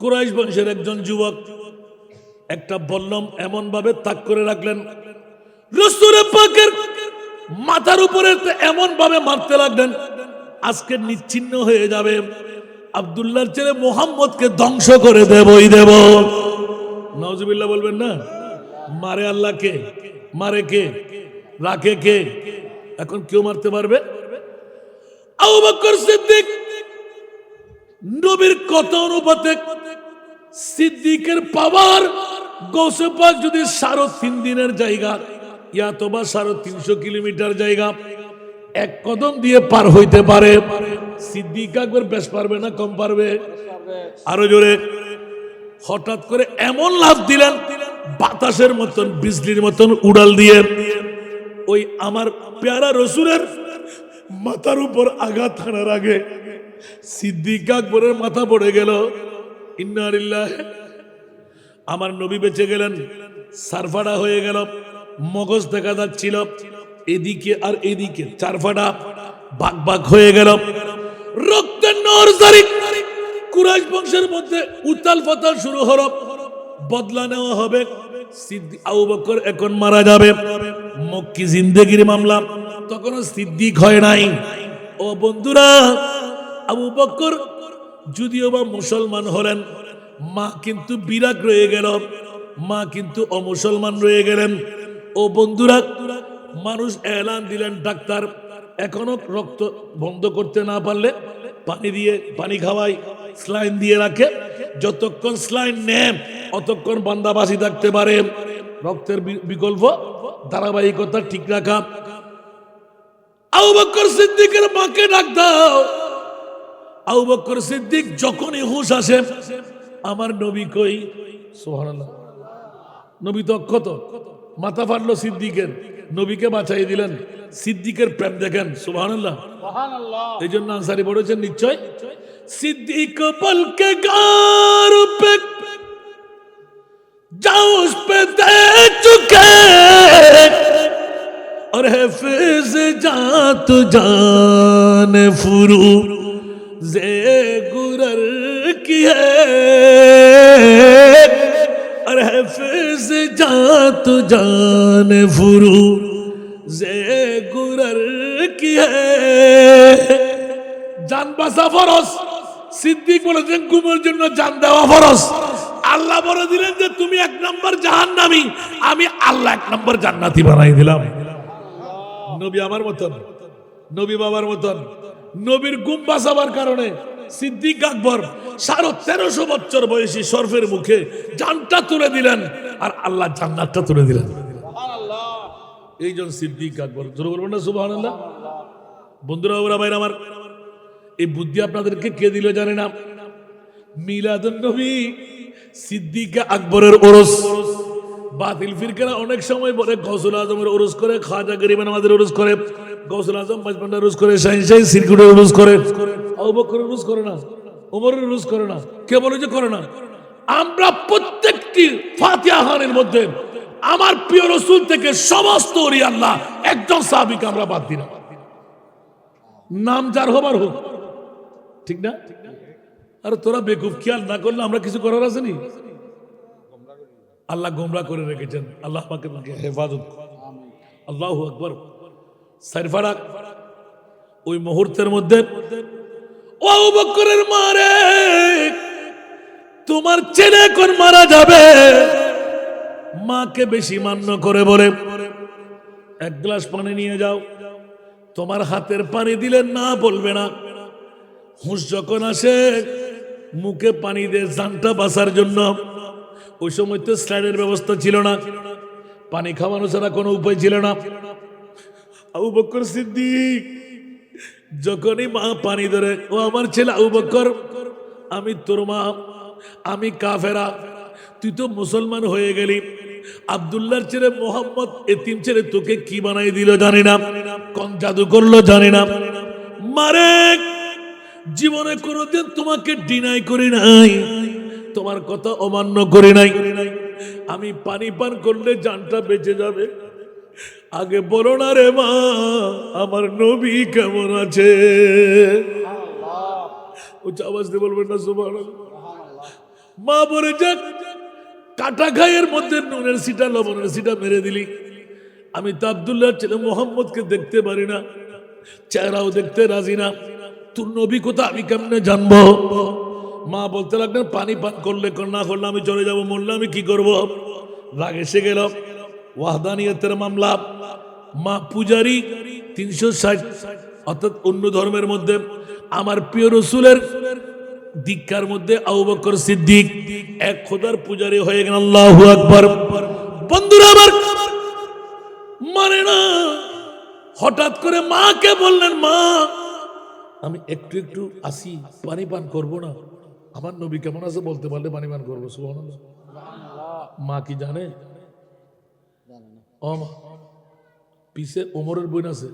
S1: কুরাইশ বংশের একজন যুবক একটা বল্লম এমন ভাবে তাক করে রাখলেন, রাসূল পাকের মাথার উপরে এমন ভাবে মারতে লাগলেন আজকে নিচ্ছিন্ন হয়ে যাবে, আব্দুল্লাহর ছেলে মুহাম্মদকে ধ্বংস করে দেবই দেব। নাউজুবিল্লাহ বলবেন না? মারে আল্লাহকে, মারে কে, রাখে কে? এখন কেউ মারতে পারবে? আবু বকর সিদ্দিক নবীর কথা অনুপাতে সিদ্দিকের পাওয়ার গৌসে পাক যদি 3.5 দিনের জায়গা ইয়াতবা 350 কিলোমিটার জায়গা এক কদম দিয়ে পার হইতে পারে। সিদ্দিক আকবর বেশ পারবে না কম পারবে? আরো জোরে। হঠাৎ করে এমন লাফ দিলেন বাতাসের মতন বিজলির মতন উড়াল দিয়ে ওই আমার পেয়ারা রসুলের মাথার উপর আঘাত হানার আগে সিদ্দিক আকবরের মাথা পড়ে গেল। ইন্না লিল্লাহি। আমার নবী বেঁচে গেলেন, সারফাড়া হয়ে গেল, মগজ দেখা যাচ্ছিল এদিকে আর এদিকে, চারফাড়া ভাগ ভাগ হয়ে গেল, রক্তের নরজারি। কুরাইশ বংশের মধ্যে উতাল পাতাল শুরু হলো, বদলা নেওয়া হবে। সিদ্দিক আবু বকর এখন মারা যাবে, মক্কি জিন্দেগির মামলা, তখনও সিদ্দিক হয় নাই। ও বন্ধুরা, আবু বকর যদিও বা মুসলমান হলেন, মা কিন্তু বিরাগ রয়ে গেল, মা কিন্তু অমুসলমান রয়ে গেলেন। ও বন্ধুরা, মানুষ এলান দিলেন, ডাক্তার এখনো রক্ত বন্ধ করতে না পারলে পানি দিয়ে পানি খাওয়াই, স্লাইন দিয়ে রাখে, যতক্ষণ স্লাইন নেন অতক্ষণ বান্দা বাঁচি থাকতে পারে। রক্তের বিকল্প ধারাবাহিকতা ঠিক রাখা। আবু বকর সিদ্দিকের মাকে ডাক দাও। আবু বকর সিদ্দিক যখনই হুঁশ আসে, আমার নবী কই? সুবহানাল্লাহ। নবী তো অক্ষত, মাথা ফাটলো সিদ্দিকের, নবীকে বাঁচাই দিলেন। সিদ্দিকের প্রেম দেখেন, সুবহানাল্লাহ। এই জন্য আনসারি পড়েছেন নিশ্চয়। सिद्दीक पल के गार पे जाओ उस पे दे चुके और हफीज जात जान फुरू जे गुरर की है और हफीज जात जान फुरू जे गुरर की है। जान बसा फरस। সিদ্দিক বলেছেন ঘুমের জন্য জান দেওয়া ফরজ। আল্লাহ বলে দিলেন যে তুমি 1 নম্বর জাহান্নামী, আমি আল্লাহ 1 নম্বর জান্নাতি বানাই দিলাম। নবী আমার মতন, নবী বাবার মতন, নবীর ঘুম বাঁচাবার কারণে সিদ্দিক আকবর 1350 বছর বয়সী সর্ফের মুখে জানটা তুলে দিলেন, আর আল্লাহ জান্নাতটা তুলে দিলেন। এই জন সিদ্দিক আকবর। জোরে বলবেন না সুবহানাল্লাহ। বন্ধুরা, ওরা ভাইরা আমার, এই বুদ্ধি আপনাদেরকে কে দিল জানে না? মিলাদুন নবী সিদ্দিক আকবরের ওরস। বাতিল ফিরকারা অনেক সময় বলে গৌসুল আজমের ওরস করে, খাজা গরিবের আমাদের ওরস করে, গৌসুল আজম বাজপান্ডার ওরস করে, শাহিন শাহী সিরকুটের ওরস করে, আবু বকরের ওরস করে না, ওমরের ওরস করে না। কে বলে যে করে না? আমরা প্রত্যেকটি ফাতিহা খানের মধ্যে আমার প্রিয় রাসূল থেকে সমস্ত ওলি আল্লাহ একজন সাহাবীকে আমরা বাদ দিই না। নাম যার হবার হোক, ঠিক না? আরে তোরা বেকুফ, খেয়াল না করলে আমরা কিছু করার আছে নি? আল্লাহ গোমরাহ করে রেখেছেন, আল্লাহ পাকের হেফাজত। আল্লাহু আকবার। সারফাড়া ওই মুহূর্তের মধ্যে, ও আবু বকরের মারে, তোমার ছেলে এখন মারা যাবে। মাকে বেশি মান্য করে বলে, 1 গ্লাস পানি নিয়ে যাও, তোমার হাতের পানি দিলে না বলবে না। হুঁশ যখন আসে, মুখে পানি দিয়ে জানটা বাঁচার জন্য, ওই সময় তো স্লাইডের ব্যবস্থা ছিল না, পানি খাওয়ানো ছাড়া কোনো উপায় ছিল না। আবু বকর সিদ্দিক যখনই মা পানি ধরে, ও আমার ছেলে আবু বকর, আমি তোর মা, আমি কাফেরা, তুই তো মুসলমান হয়ে গেলি। আব্দুল্লাহর ছেলে মোহাম্মদ এতিম ছেলে তোকে কি বানাই দিল জানি না, কোন জাদু করলো জানি না। মারে, জীবনে কোনোদিন তোমাকে ডিনাই করি নাই, তোমার কথা অমান্য করি নাই। আমি পানি পান করলে জানটা বেঁচে যাবে। আগে বলো না রে মা, আমার নবী কেমন আছে? উচ্চ আওয়াজ দিয়ে বলবেন না সুবহানাল্লাহ। মা বলে যাক, কাটা ঘায়ের মধ্যে নুনের সিটা লবণের সিটা মেরে দিলি। আমি তো আব্দুল্লাহর ছেলে মোহাম্মদকে দেখতে পারি না, চেহারাও দেখতে রাজি না, তোর নবী কোথা আমি কেমনে জানবো? মা বলতে লাগলেন, পানি পান করলে না করলে আমি চলে যাবো, মরলে আমি কি করব? রাগ এসে গেল, ওয়াহদানিয়তের মামলা। মা পূজারি, 360 অর্থাৎ অন্য ধর্মের মধ্যে আমার প্রিয় রসুলের দীক্ষার মধ্যে আবু বকর সিদ্দিক এক খোদার পূজারী হয়ে গেলেন। আল্লাহু আকবার। বন্ধুরা আমার মানে না, হঠাৎ করে মাকে বললেন, মা আমি একটু একটু আসি, পানি পান করবো না? আমার নবী কেমন আছে বলতে পারলে পানি পান করবো। সুবহানাল্লাহ। মা কি জানে? ও মা, পিছে ওমরের বোন আছে,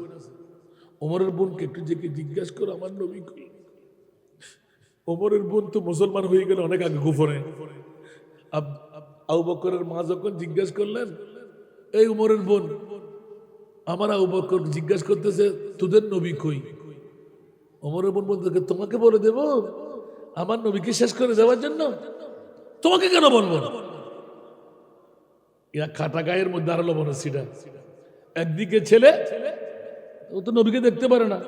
S1: ওমরের বোনকে একটু জিজ্ঞাসা করো আমার নবী কই। ওমরের বোন তো মুসলমান হয়ে গেল অনেক আগে গোপনে। আবু বকরের মা যখন জিজ্ঞাসা করলেন, এই উমরের বোন, আমার আবু বকর জিজ্ঞাসা করতেছে তোদের নবী কই? ওমরের বোন বলতে, তোমাকে বলে দেব আমার নবীকে শেষ করে দেওয়ার জন্য? তোমাকে কেন বলবো না? ইয়া খাটা গায়ের মধ্যে আরো লবণ সিটা। একদিকে ছেলে, ও তো নবীকে দেখতে পারে না,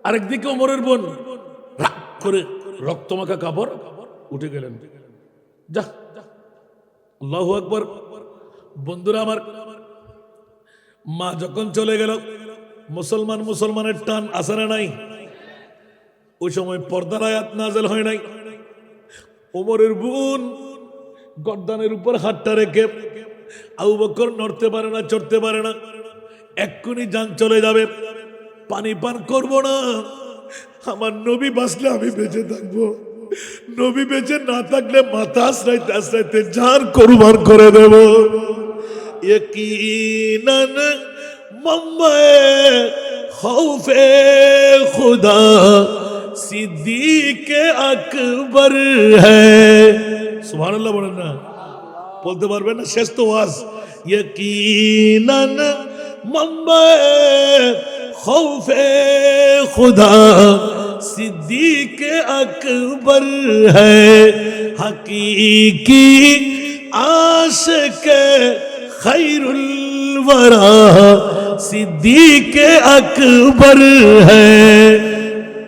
S1: আরেকদিকে ওমরের বোন রাগ করে রক্তমাখা কাপড় উঠে গেলেন। যা, আল্লাহু আকবার। বন্ধুরা আমার, মা যখন চলে গেল, মুসলমানের টান আসে না নাই? ওই সময় পর্দার আয়াত নাযিল হয় নাই। ওমরের বোন গর্দানের উপর হাতটা রেখে, আবু বকর নড়তে পারে না, চড়তে পারে না, এক্ষুনি জান চলে যাবে, পানি পান করবো না, আমার নবী বাঁচলে আমি বেঁচে থাকবো, নবী বেঁচে না থাকলে মাথা আশ্রাইতে আশ্রাইতে জান কুরবান করে দেব। यकीनन मम्मे खौफे खुदा सिद्दीक আকবর है। সুবহানাল্লাহ বলেন না, বলতে পারবেন না? শেষ তো ওয়াজ। यकीनन मम्मे खौफे खुदा सिद्दीक আকবর है, हकीकी आशिक खैरुल वरा सिद्दीक अकबर है,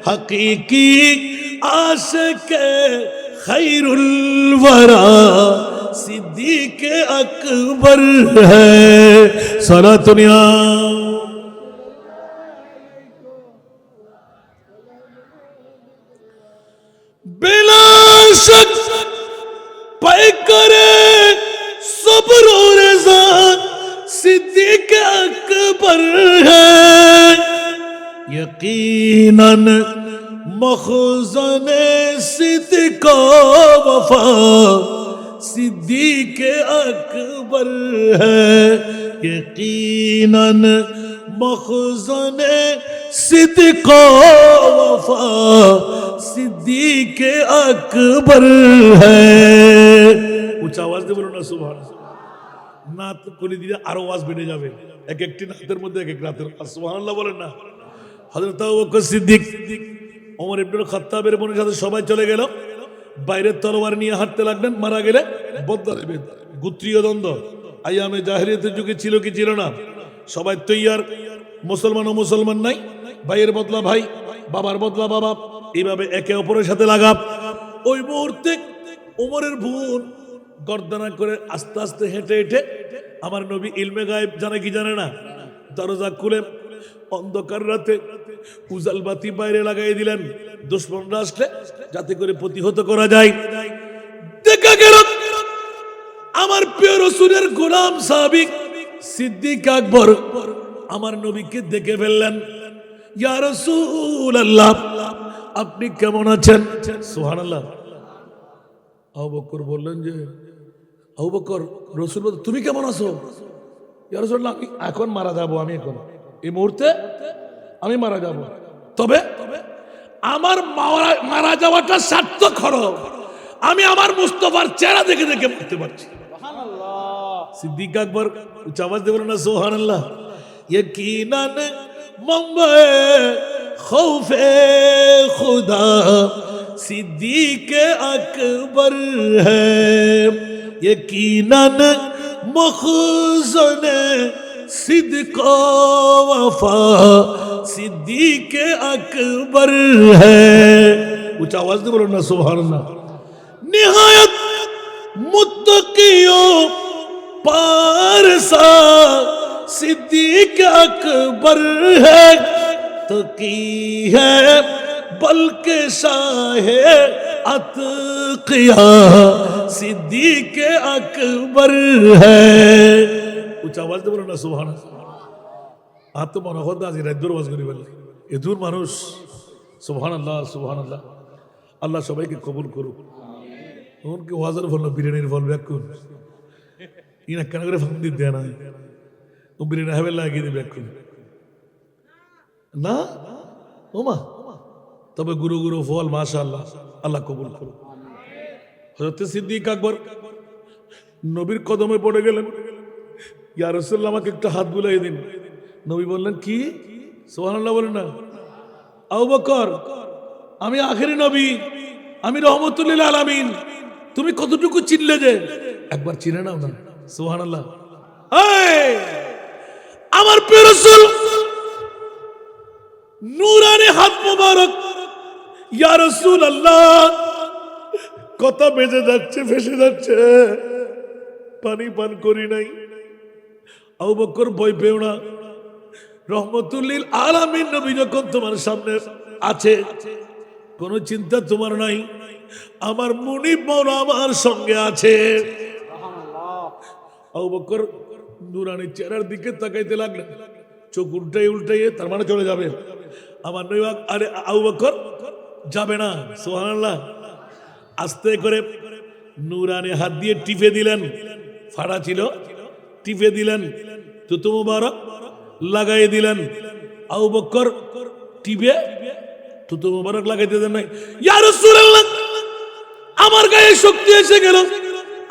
S1: हकीकी आशिक खैरुल वरा सिद्दीक अकबर है। सारा दुनिया बिला शक पाए करे सब्र और रज़ा सिद्दीक अकबर है, यकीनन मखज़न सिद्दीक वफा सिद्दीक अकबर है, यकीनन मखज़न सिद्दीक वफा सिद्दीक अकबर है। উচ্চ আওয়াজ দিয়ে বলুন না সুবহানাল্লাহ। নাত করে দিলে আরো আওয়াজ বেড়ে যাবে, এক একটি নাতের মধ্যে এক এক রাতের সুবহানাল্লাহ বলেন না। হযরত আবু বকর সিদ্দিক ওমর ইবনে খাত্তাবের বোনের সাথে সবাই চলে গেল, বাইরে তলোয়ার নিয়ে হাঁটতে লাগলেন, মারা গেলে বদলা দেবেন। গোত্রীয় দ্বন্দ্ব আইয়ামে জাহেলিয়াতের যুগে ছিল কি ছিল না? সবাই তৈয়ার, মুসলমান ও মুসলমান নাই, ভাইয়ের বদলা ভাই, বাবার বদলা বাবা, এইভাবে একে অপরের সাথে লাগাব। ওই মুহূর্তে ওমরের বোন গর্দানা করে আস্তে আস্তে হেঁটে হেঁটে, আমার নবী ইলমে গায়েব জানে কি জানে না, দরজা খুলে অন্ধকার রাতে উজাল বাতি বাইরে লাগাই দিলেন, দুশমনরা আসলে যাতে করে প্রতিহত করা যায়। দেখা গেল আমার প্রিয় রাসূলের গোলাম সাহাবী সিদ্দিক আকবর আমার নবীকে দেখে ফেললেন। ইয়া রাসূলুল্লাহ, আপনি কেমন আছেন? সুবহানাল্লাহ। আবু বকর বললেন যে, আবু বকর, রাসূল বললেন তুমি কেমন আছো? ইয়া রাসূলুল্লাহ, আমি এখন মারা যাব, আমি এখন এই মুহূর্তে আমি মারা যাব, তবে আমার মারা যাওয়াটা সার্থক হলো, আমি আমার মুস্তাফার চেহারা দেখে দেখে মরতে পারছি। সিদ্দিক আকবর উচ্চ আওয়াজ দিয়ে বলেন না সুবহানাল্লাহ। यकीनन मम्मे खौफे खुदा सिद्दीक अकबर है, यकीनन मखज़न सिद्दीक वफा सिद्दीक अकबर है। ऊंचा आवाज दे बोलो ना सुभान अल्लाह। निहायत मुत्तकियों पारसा सिद्दीक अकबर है, तो की है बल्कि शाहे अतकिया सिद्दीक अकबर है। উচ্চ আওয়াজ দিয়ে বলো না সুবহানাল্লাহ। আর তো মনে হতো আজ রাত আওয়াজ করি বলে এ দূর মানুষ। সুবহানাল্লাহ সুবহানাল্লাহ। আল্লাহ সবাইকে কবুল করুক। এমনকি ওয়াজের ফল বিরিয়ানির ফল ব্যাকুন ইনা কেন করে ফাঁক দিতে না ও বিরিয়ানি হবে লাগিয়ে দিবে ব্যাকুন না ওমা। তবে গুরু গুরু ফল মাশাআল্লাহ আল্লাহ কবুল করুক। হযরত সিদ্দিক আকবর নবীর কদমে পড়ে গেলেন, ইয়া রাসূলুল্লাহ আমাকে একটা হাত বুলাই দিন। নবী বললেন কি? সুবহানাল্লাহ বলেন না। আবু বকর আমি আখেরি নবী, আমি রহমতুল লিল আলামিন, তুমি কতটুকু চিনলে যে একবার চিনে নাও না। সুবহানাল্লাহ। এই আমার প্রিয় রাসূল নূরানি হাত মোবারক, ইয়া রাসূলুল্লাহ কথা বেজে যাচ্ছে, ফেসে যাচ্ছে, পানি পান করি নাই। আবু বকর ভয় পেও না, রহমতুল লিল আলামিন নবী যখন তোমার সামনে আছে কোনো চিন্তা তোমার নাই, আমার মুনিব মাওলা আমার সঙ্গে আছে। আবু বকর নূরানি চেহারার দিকে তাকাইতে লাগলেন, চোখ উল্টাই উল্টাইয়ে, তার মানে চলে যাবে। আমার নবী আরে আবু বকর যাবে না। সুবহানাল্লাহ। আস্তে করে নূরানি হাত দিয়ে টিপে দিলেন, ফাড়া ছিল, টিপে দিলেন, তুতু মুবারক লাগাই দিলেন। আবু বকর টিপে তুতু মুবারক লাগাইতে দেন নাই। ইয়া রাসূলুল্লাহ আমার গায়ে শক্তি এসে গেল,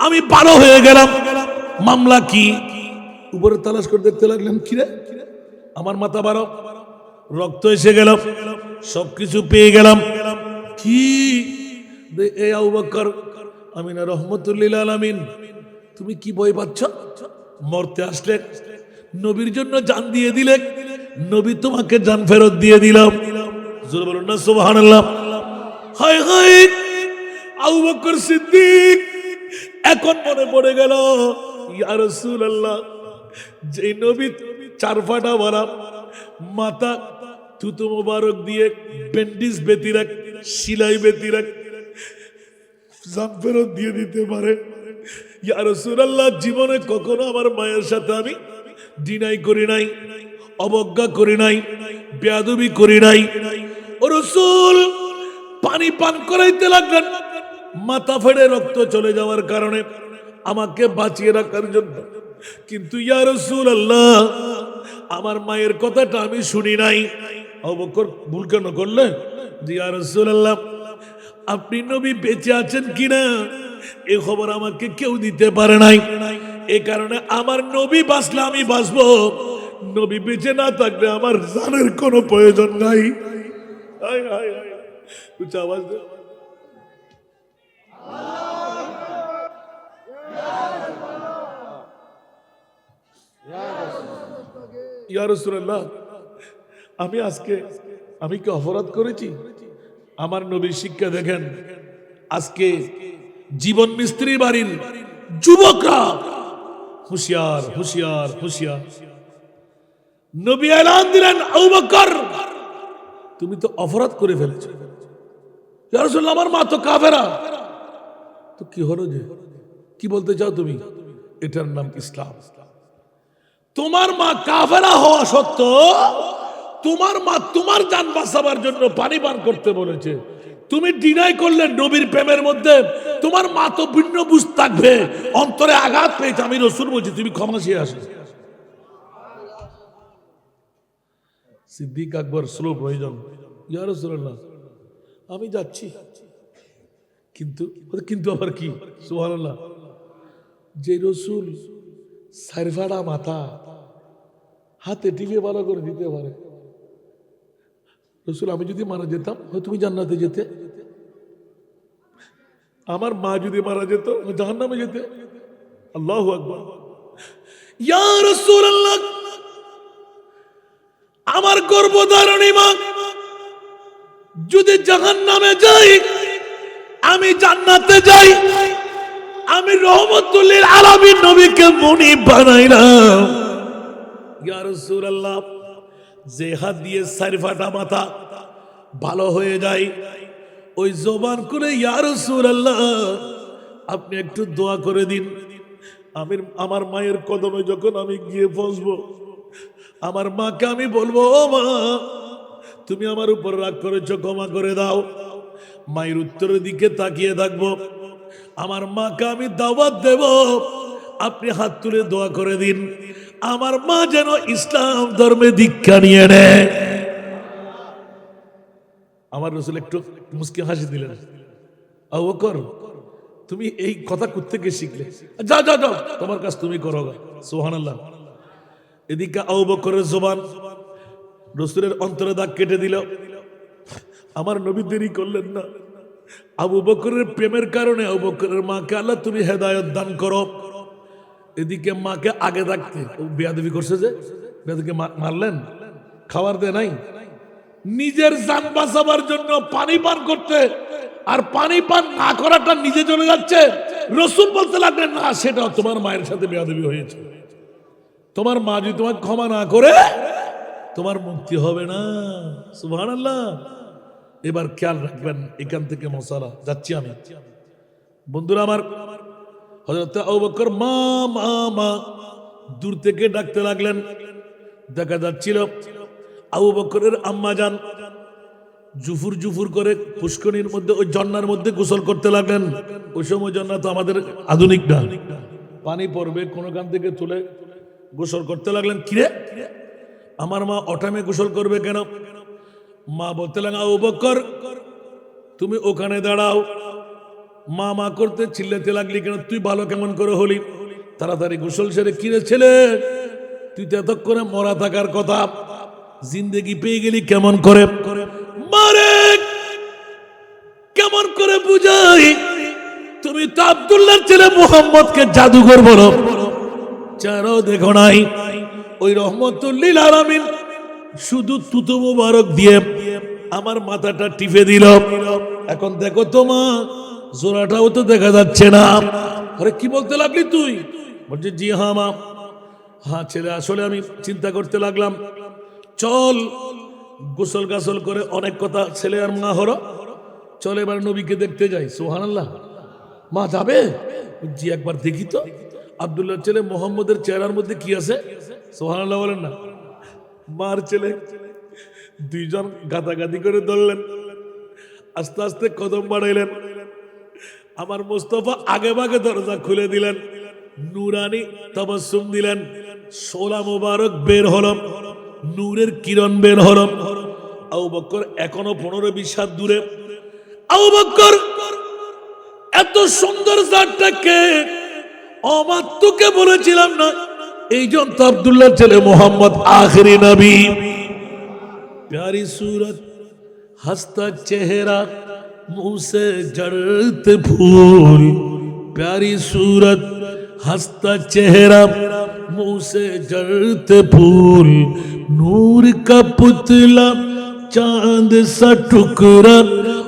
S1: আমি ভালো হয়ে গেলাম। মামলা কি? উপরে তালাশ করে দেখতে লাগলেন, কিরে আমার মাথা বারো, রক্ত এসে গেল, সবকিছু পেয়ে গেলাম। কি এ আবু বকর, আমি না রহমতুল লিল আলামিন, তুমি কি ভয় পাচ্ছ? মরতে আসলে নবীর জন্য জান দিয়ে দিলে, নবী তোমাকে জান ফেরত দিয়ে দিলাম। জোরে বলুন না সুবহানাল্লাহ। হায় হায় আবু বকর সিদ্দিক এখন মনে পড়ে গেল, ইয়া রাসূলুল্লাহ যে নবী চার ফাটা ভরা মাথা থুতু মোবারক দিয়ে ব্যান্ডেজ বেঁধে রাখ, সিলাই বেঁধে রাখ, জান ফেরত দিয়ে দিতে পারে। ইয়া রাসূলুল্লাহ জীবনে কখনো আমার মায়ের সাথে আমি ডিনাই করি নাই, অবজ্ঞা করি নাই, বেয়াদবি করি নাই। ও রাসূল পানি পান করাইতে লাগলেন, মাথা ফেড়ে রক্ত চলে যাওয়ার কারণে আমাকে বাঁচিয়ে রাখার জন্য। কিন্তু ইয়া রাসূলুল্লাহ আমার মায়ের কথাটা আমি শুনি নাই। আবু বকর ভুল কেন করলে? ইয়া রাসূলুল্লাহ আপনি নবী বেঁচে আছেন কিনা এই খবর আমাকে কেউ দিতে পারে নাই। এই কারণে আমার নবী বাঁচলে আমি বাঁচবো, নবী বেঁচে না থাকলে আমার জানের কোনো প্রয়োজন নাই। হায় হায় হায়, উচ্চ আওয়াজ দে। ইয়া রাসূলুল্লাহ আমি কি অপরাধ করেছি? আমার নবীর শিক্ষা দেখেন। আজকে জীবন মিস্ত্রি বাড়ির যুবকরা হুঁশিয়ার হুঁশিয়ার হুঁশিয়ার। নবী এলান দিলেন, আবু বকর তুমি তো অপরাধ করে ফেলেছো। ইয়া রাসূলুল্লাহ আমার মা তো কাফেরা। তো কি হলো যে, কি বলতে চাও তুমি? এটার নাম ইসলাম। তোমার মা কাফেরা হওয়া সত্ত্বেও তোমার মা তোমার জান বাঁচাবার জন্য পানি পান করতে বলেছে, তুমি ডিনাই করলে নবীর প্রেমের মধ্যে। তোমার মা তো ভিন্ন বুঝ থাকবে, অন্তরে আঘাত পেয়েছে, আমি রাসূল বলছি তুমি ক্ষমা চেয়ে আসো। সিদ্দিক আকবর স্লো প্রয়োজন, ইয়া রাসূলুল্লাহ আমি যাচ্ছি, কিন্তু আবার কি? সুবহানাল্লাহ। যে রাসূল সারফাড়া মাথা হাতে টিপে ভালো করে দিতে পারে, রাসূল আমি যদি মারা যেতাম হয়তো তুমি জান্নাতে যেতে, আমার মা যদি মারা যেত জাহান্নামে যেতে। আল্লাহু আকবার। ইয়া রাসূলুল্লাহ আমার গর্ভধারিণী মা যদি জাহান্নামে যাই, আমি জান্নাতে যাই, আমি রহমতুল লিল আলামিন নবীকে মুনিব বানাইলাম। ইয়া রাসূলুল্লাহ যে হাত দিয়ে চার ফাটা মাথা ভালো হয়ে যায়, ওই জবান করে ইয়া রাসূলুল্লাহ আপনি একটু দোয়া করে দিন, আমার মায়ের কদমে যখন আমি গিয়ে বসবো, আমার মাকে আমি বলবো, ও মা তুমি আমার উপর রাগ করেছো, ক্ষমা করে দাও। মায়ের উত্তরের দিকে তাকিয়ে থাকবো, আমার মাকে আমি দাওয়াত দেব, আপনি হাত তুলে দোয়া করে দিন আমার মা যেন ইসলাম ধর্মে দীক্ষা নিয়ে নেয়। আমার রাসূল একটু মুস্কি হাসি দিলেন, আবু বকর তুমি এই কথা কোত্থেকে শিখলে? যাও যাও যাও, তোমার কাজ তুমি করো। সুবহানাল্লাহ। এদিকে আবু বকরের জবান রাসূলের অন্তরে দাগ কেটে দিল। আমার নবী দেরি করলেন না, আবু বকরের প্রেমের কারণে আবু বকরের মাকে আল্লাহ তুমি হেদায়েত দান করো। এদিকে মাকে আগে থাকতে বেয়াদবি করছে, যে বেয়াদবিকে মারলেন, খাবার দেয় নাই, নিজের জান বাঁচাবার জন্য পানি পান করতে, আর পানি পান না করাটা নিজে চলে যাচ্ছে। রাসূল বলতে লাগলেন, না সেটা তোমার মায়ের সাথে বেয়াদবি হয়েছে, তোমার মা যদি তোমাকে ক্ষমা না করে তোমার মুক্তি হবে না। সুবহানাল্লাহ। এবার খেয়াল রাখবেন, এখান থেকে মশালা যাচ্ছি আমি। বন্ধুরা আমার, হযরত আবু বকর মা মা মা দূর থেকে ডাকতে লাগলেন। দেখা যাচ্ছিল আবু বকরের আম্মা জান জুফুর জুফুর করে পুষ্করিণীর মধ্যে, ওই ঝর্ণার মধ্যে গোসল করতে লাগলেন। ওই সময় ঝর্ণা তো আমাদের আধুনিক না, পানি পড়বে কোন গান থেকে তুলে গোসল করতে লাগলেন। কিরে আমার মা অটামে গোসল করবে কেন? মা বলতে লাগলেন, আবু বকর তুমি ওখানে দাঁড়াও। মা মা করতে চিল্লাতে লাগলি কেন? তুই ভালো কেমন করে হলি? তাড়াতাড়ি গোসল সেরে, কিরে ছেলে তুই তো এতক্ষণে মরা থাকার কথা, জিন্দেগি পেয়ে গেলি কেমন করে? মারে কেমন করে বুঝাই, তুমি তো আব্দুল্লাহর ছেলে মুহাম্মদকে জাদুঘর বলো, চারও দেখো নাই। ওই রহমতুল লিল আলামিন শুধু তুতু মুবারক দিয়ে আমার মাথাটা টিপে দিল। এখন দেখো তোমা জোড়াটাও তো দেখা যাচ্ছে না। আরে কি বলতে লাগলি তুই? বলছে জি হ্যাঁ মা। হ্যাঁ ছেলে, আসলে আমি চিন্তা করতে লাগলাম, চল গোসল গাসল করে অনেক কথা ছেলে আর মা হলো, চল এবার নবীকে দেখতে যাই। সুবহানাল্লাহ। মা যাবে? জি একবার দেখি তো আব্দুল্লাহ ছেলে মোহাম্মদের চেহারার মধ্যে কি আছে। সুবহানাল্লাহ বলেন না। মার ছেলে দুইজন গাদাগাদি করে ধরলেন, আস্তে আস্তে কদম বাড়াইলেন। আমার মুস্তাফা আগে ভাগে দরজা খুলে দিলেন, নূরানি তাবাসসুম দিলেন, শোলা মুবারক বের হলো, নূরের কিরণ বের হলো। আবু বকর এখনো 15-20 হাত দূরে। আবু বকর এত সুন্দর জাতটাকে আমার তোকে বলেছিলাম না, এই জন তো আব্দুল্লাহ ছেলে মোহাম্মদ আখেরি নবী। प्यारी सूरत हंसता चेहरा मुंह से जड़ते फूल, प्यारी सूरत हंसता चेहरा मुंह से जड़ते फूल, नूर का पुतला चांद सा टुकड़ा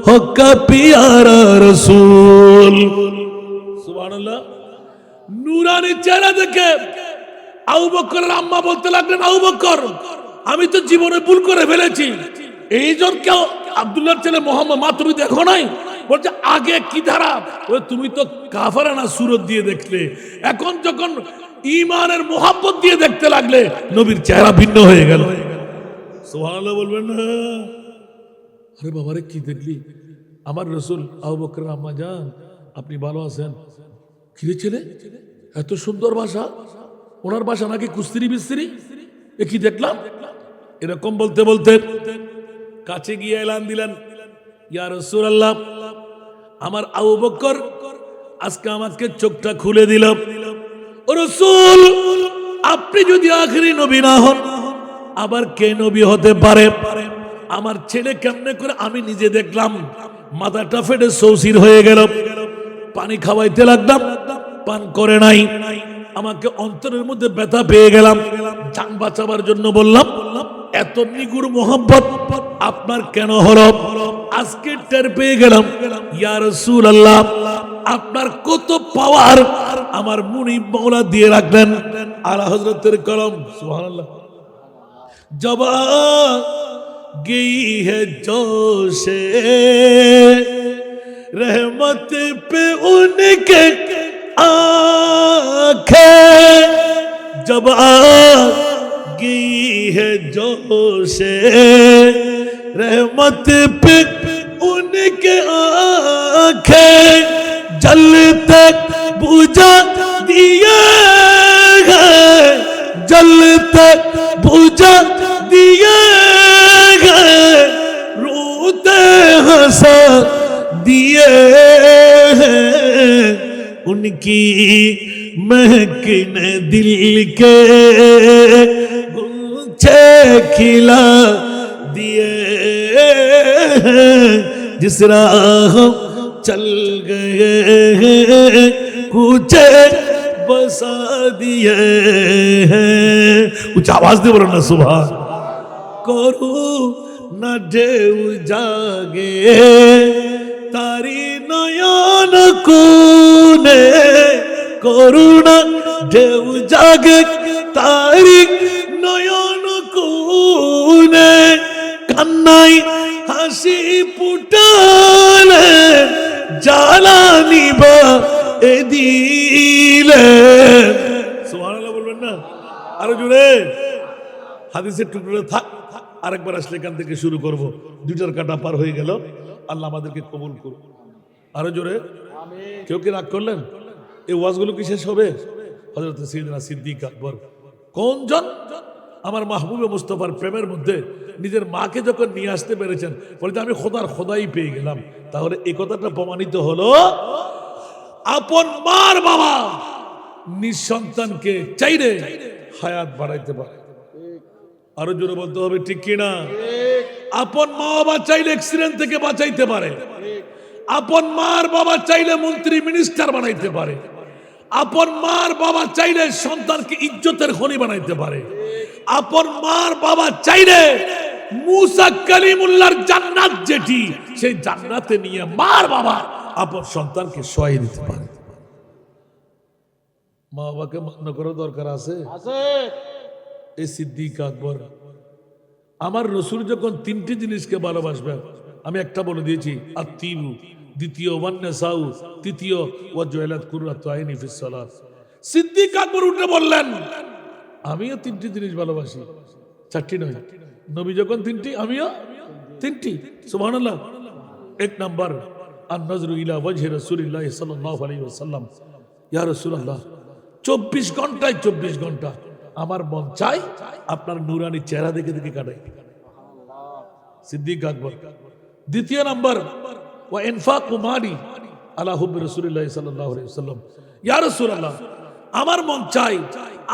S1: हो का प्यारा रसूल। सुभानअल्लाह। नूरानी चेहरा देखे আবু বকরের আম্মা বলতে লাগলেন, আবু বকর আমি তো জীবনে ভুল করে ফেলেছি, এই জনকেও আব্দুল্লাহর ছেলে মোহাম্মদ, মা তুমি দেখো নাই? বলছে আগে কি ধারা, তুমি তো কাফারানা সুরত দিয়ে দেখলে, এখন যখন ঈমানের মোহাব্বত দিয়ে দেখতে লাগলে নবীর চেহারা ভিন্ন হয়ে গেল। সুবহানাল্লাহ বলবেন না? আরে বাবারে কি দেখলি? আমার রাসূল আবু বকরের আম্মা জান আপনি ভালো আছেন? কি ছেলে এত সুন্দর ভাষা, ওনার ভাষা নাকি কুস্তিরি বিস্তিরি, এ কি দেখলাম? এরকম বলতে বলতে কাছে গিয়ে এলান দিলেন, ইয়া রাসূলুল্লাহ আমার আবু বকর আজকে আমাকে চোখটা খুলে দিল। ও রাসূল আপনি যদি আখেরি নবী না হন আবার কে নবী হতে পারে? আমার ছেলে কেমনে করে আমি নিজে দেখলাম মাথাটা ফেটে সৌসির হয়ে গেল, পানি খাওয়াইতে লাগলাম পান করে নাই, আমাকে অন্তরের মধ্যে ব্যথা পেয়ে গেলাম, জান বাঁচাবার জন্য বললাম, এত নিগুড় মোহাব্বত আপনার কেন হলো? আজকে টের পেয়ে গেলাম ইয়া রাসূলুল্লাহ আপনার কত পাওয়ার আমার মুনিব মাওলা দিয়ে রাখলেন। আলা হযরতের কলম সুবহানাল্লাহ जब आ गई है जोशे रहमत पे उनके आंखें, जब आ गई है जोशे रहमत पे उनके आंखें, जलते बुझा दिए गए, जलते बुझा दिए गए, रोते हंसा दिए हैं, उनकी महकने दिल के गुच्छे खिला दिए हैं, जिस राह चल गए हैं कुछे बसा दिए हैं। कुछ आवाज दे बोलो ना सुबह। करू ना ढेउ जागे तारी नयन कोने, করুণা ঢেউ জাগে তারি নয়ন কোণে, কান্নাই হাসি ফুটালে জ্বালানি বা এ দিলে। সুবহানাল্লাহ বলবেন না আরো জোরে। হাদিসের টুকরো থাক, আরেকবার আসলে এখান থেকে শুরু করব। দুইটার কাটা পার হয়ে গেল। আল্লাহ আমাদেরকে কবুল করুন। আরো জোরে। কেউ কি রাগ করলেন? এই ওয়াজগুলো কি শেষ হবে? হযরত সাইয়েদনা সিদ্দিক আকবর কোনজন আমার মাহবুবে মুস্তাফার প্রেমের মধ্যে নিজের মাকে যখন নিয়ে আসতে পেরেছেন, বলতে আমি খোদার খোদাই পেয়ে গেলাম। তাহলে এই কথাটা প্রমাণিত হলো আপন মার বাবা নিঃসন্তানকে চাইলে হায়াত বাড়াইতে পারে। আরো জোরে বলতে হবে ঠিক কিনা? আপন মা বাবা চাইলে অ্যাক্সিডেন্ট থেকে বাঁচাইতে পারে। আপন মার বাবা চাইলে মন্ত্রী মিনিস্টার বানাইতে পারে। আপন মার বাবা চাইলে সন্তানকে ইজ্জতের খনি বানাইতে পারে। আপন মার বাবা চাইলে মুসা কালিমুল্লাহর জান্নাত যেটি, সেই জান্নাতে নিয়ে মার বাবা আপন সন্তানকে শোয়াই দিতে পারে। মা বাবাকে মান্য করার দরকার আছে। এই সিদ্দিক আকবর আমার রসুল যখন তিনটি জিনিসকে ভালোবাসবেন, আমি একটা বলে দিয়েছি, আত্মীবু, দ্বিতীয় ওয়ান্নাসাউ, তৃতীয় ওয়াজুইলাত কুররাতু আইনি ফিস সালাত। সিদ্দিক আকবর উঠে বললেন আমিও তিনটি জিনিস ভালোবাসি, চারটি নয়। নবী যখন তিনটি, আমিও তিনটি। সুবহানাল্লাহ। এক নাম্বার আন-নাজরু ইলা ওয়াজহি রাসূলিল্লাহ সাল্লাল্লাহু আলাইহি ওয়াসাল্লাম। ইয়া রাসূলুল্লাহ 24 ঘন্টায় 24 ঘন্টা আমার মন চাই আপনার নূরানি চেহারা দেখে দেখে কাটাই। সিদ্দিক আকবর। দ্বিতীয় নাম্বার ওয়া ইনফাকু মালি আলা হুব্বি রাসূলিল্লাহ সাল্লাল্লাহু আলাইহি ওয়াসাল্লাম। ইয়া রাসূলুল্লাহ আমার মন চাই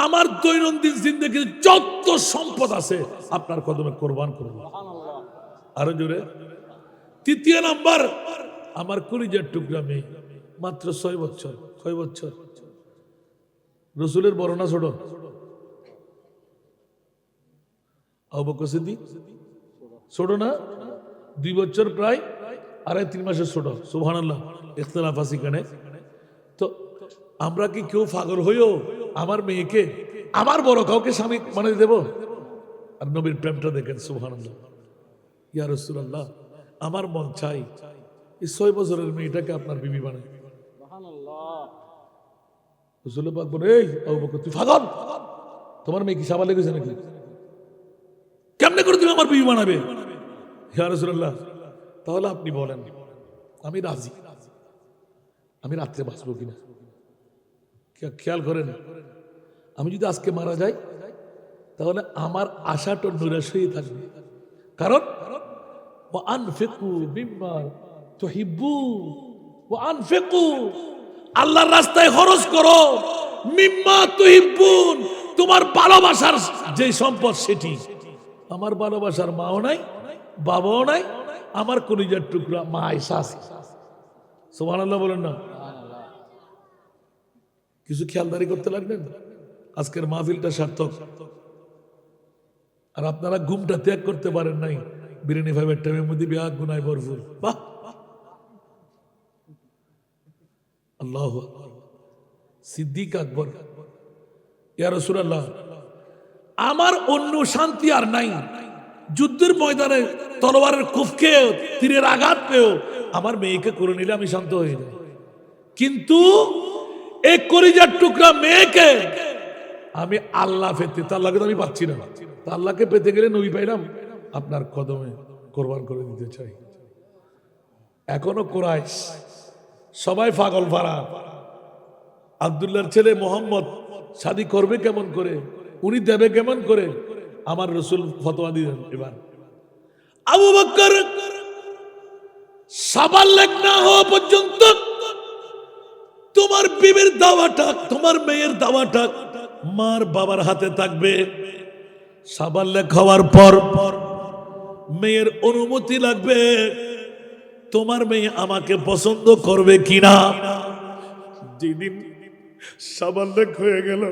S1: আমার দৈনন্দিন জিন্দেগির যত সম্পদ আছে আপনার কদমে কোরবান করব। আরো জোরে। তৃতীয় নাম্বার আমার কলিজার টুকরা মেয়ে, মাত্র 6 বছর। 6 বছর। রসুলের বড় না ছোট? আবু বকর সিদ্দিক ছোট না? 2 বছর প্রায় 2.5-3 মাসের ছোট। সুবহানাল্লাহ। ইখতিলাফ আছে এখানে। তো আমরা কি কেউ পাগল হইও আমার মেয়েকে আমার বড় কাউকে স্বামী বানিয়ে দেব? আর নবীর প্রেমটা দেখেন। সুবহানাল্লাহ। ইয়া রাসূলুল্লাহ আমার মন চাই এই 6 বছরের মেয়েটাকে আপনার বিবি বানাই। রাসূল পাক বলে, এই আবু বকর তুই পাগল? তোমার মেয়ে কি সাবা লেগেছে নাকি? কেমনে করে তুমি আমার বিবি বানাবে? ইয়া রাসূলুল্লাহ তাহলে আপনি বলেন, আমি রাজি। আমি রাত্রে বাঁচবো কিনা খেয়াল করেন। আমি যদি আজকে মারা যাই তাহলে আমার আশাটা নিরাশ হয়ে থাকবে। কারণ ওয়া আনফিকু মিম্মা তুহিব্বুন ওয়া আনফিকু, আল্লাহর রাস্তায় খরচ করো। মিম্মা তুহিব্বুন, তোমার ভালোবাসার যে সম্পদ সেটি। আমার ভালোবাসার মাও নাই, বাবাও নাই, আমার কলিজার টুকরা মা আয়েশা আছে। সুবহানাল্লাহ বলেন না? কিছু খেয়ালদারি করতে লাগবেন। আজকের মাহফিলটা সার্থক। আর আপনারা ঘুমটা ত্যাগ করতে পারেন নাই। বিরিয়ানি ভাইবের টাইমের মধ্যে বিয়া গুনায় ভরপুর। বাহ, আল্লাহু আকবার। সিদ্দিক আকবর, ইয়া রাসূলুল্লাহ আমার অন্য শান্তি আর নাই। যুদ্ধের ময়দানে তলোয়ারের কুফকে তীরের আঘাত পেয়েও আমার মেয়েকে করে নিলে আমি শান্ত হয়ে যাই, কিন্তু এক কলিজার টুকরা মেয়েকে আমি আল্লাহ পেতে, তার আল্লাহকে তো আমি পাচ্ছি না। তা আল্লাহকে পেতে গেলে নবী পাইলাম আপনার কদমে কোরবান করে দিতে চাই। এখনো কুরাইশ সবাই পাগল পাড়া, আব্দুল্লাহর ছেলে মোহাম্মদ শাদী করবে কেমন করে, উনি দেবে কেমন করে। আমার রসুল ফতোয়া দিলেন, এবার আবু বকর সাবাল্লেগ না হওয়া পর্যন্ত তোমার বিবির দাওয়াটা, তোমার মেয়ের দাওয়াটা মার বাবার হাতে থাকবে। সাবাল্লেগ হওয়ার পর মেয়ের অনুমতি লাগবে, তোমার মেয়ে আমাকে পছন্দ করবে কিনা। যেদিন সাবাল্লেগ হয়ে গেল,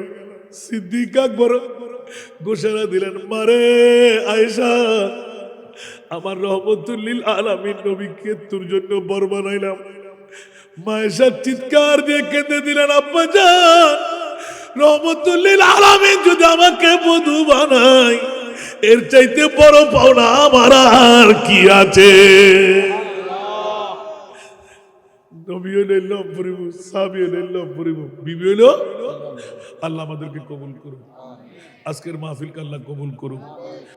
S1: সিদ্দিক আকবর ঘোষণা দিলেন, মারে আয়েশা, আমার রহমতুল্লিল আলামিন নবীকে তোর জন্য বর বানাইলাম। মায়েশা চিৎকার দিয়ে কেঁদে দিলেন, আব্বা জান, রহমতুল্লিল আলামিন যদি আমাকে বধূ বানায়, এর চাইতে বড় পাওনা আমার আর কি আছে। নবী হলেন লম্পরিব, সাহাবী হলেন লম্পরিব, বিবি হলো। আল্লাহ আমাদেরকে কবুল করুন, আজকের মাহফিলকে আল্লাহ কবুল করুন।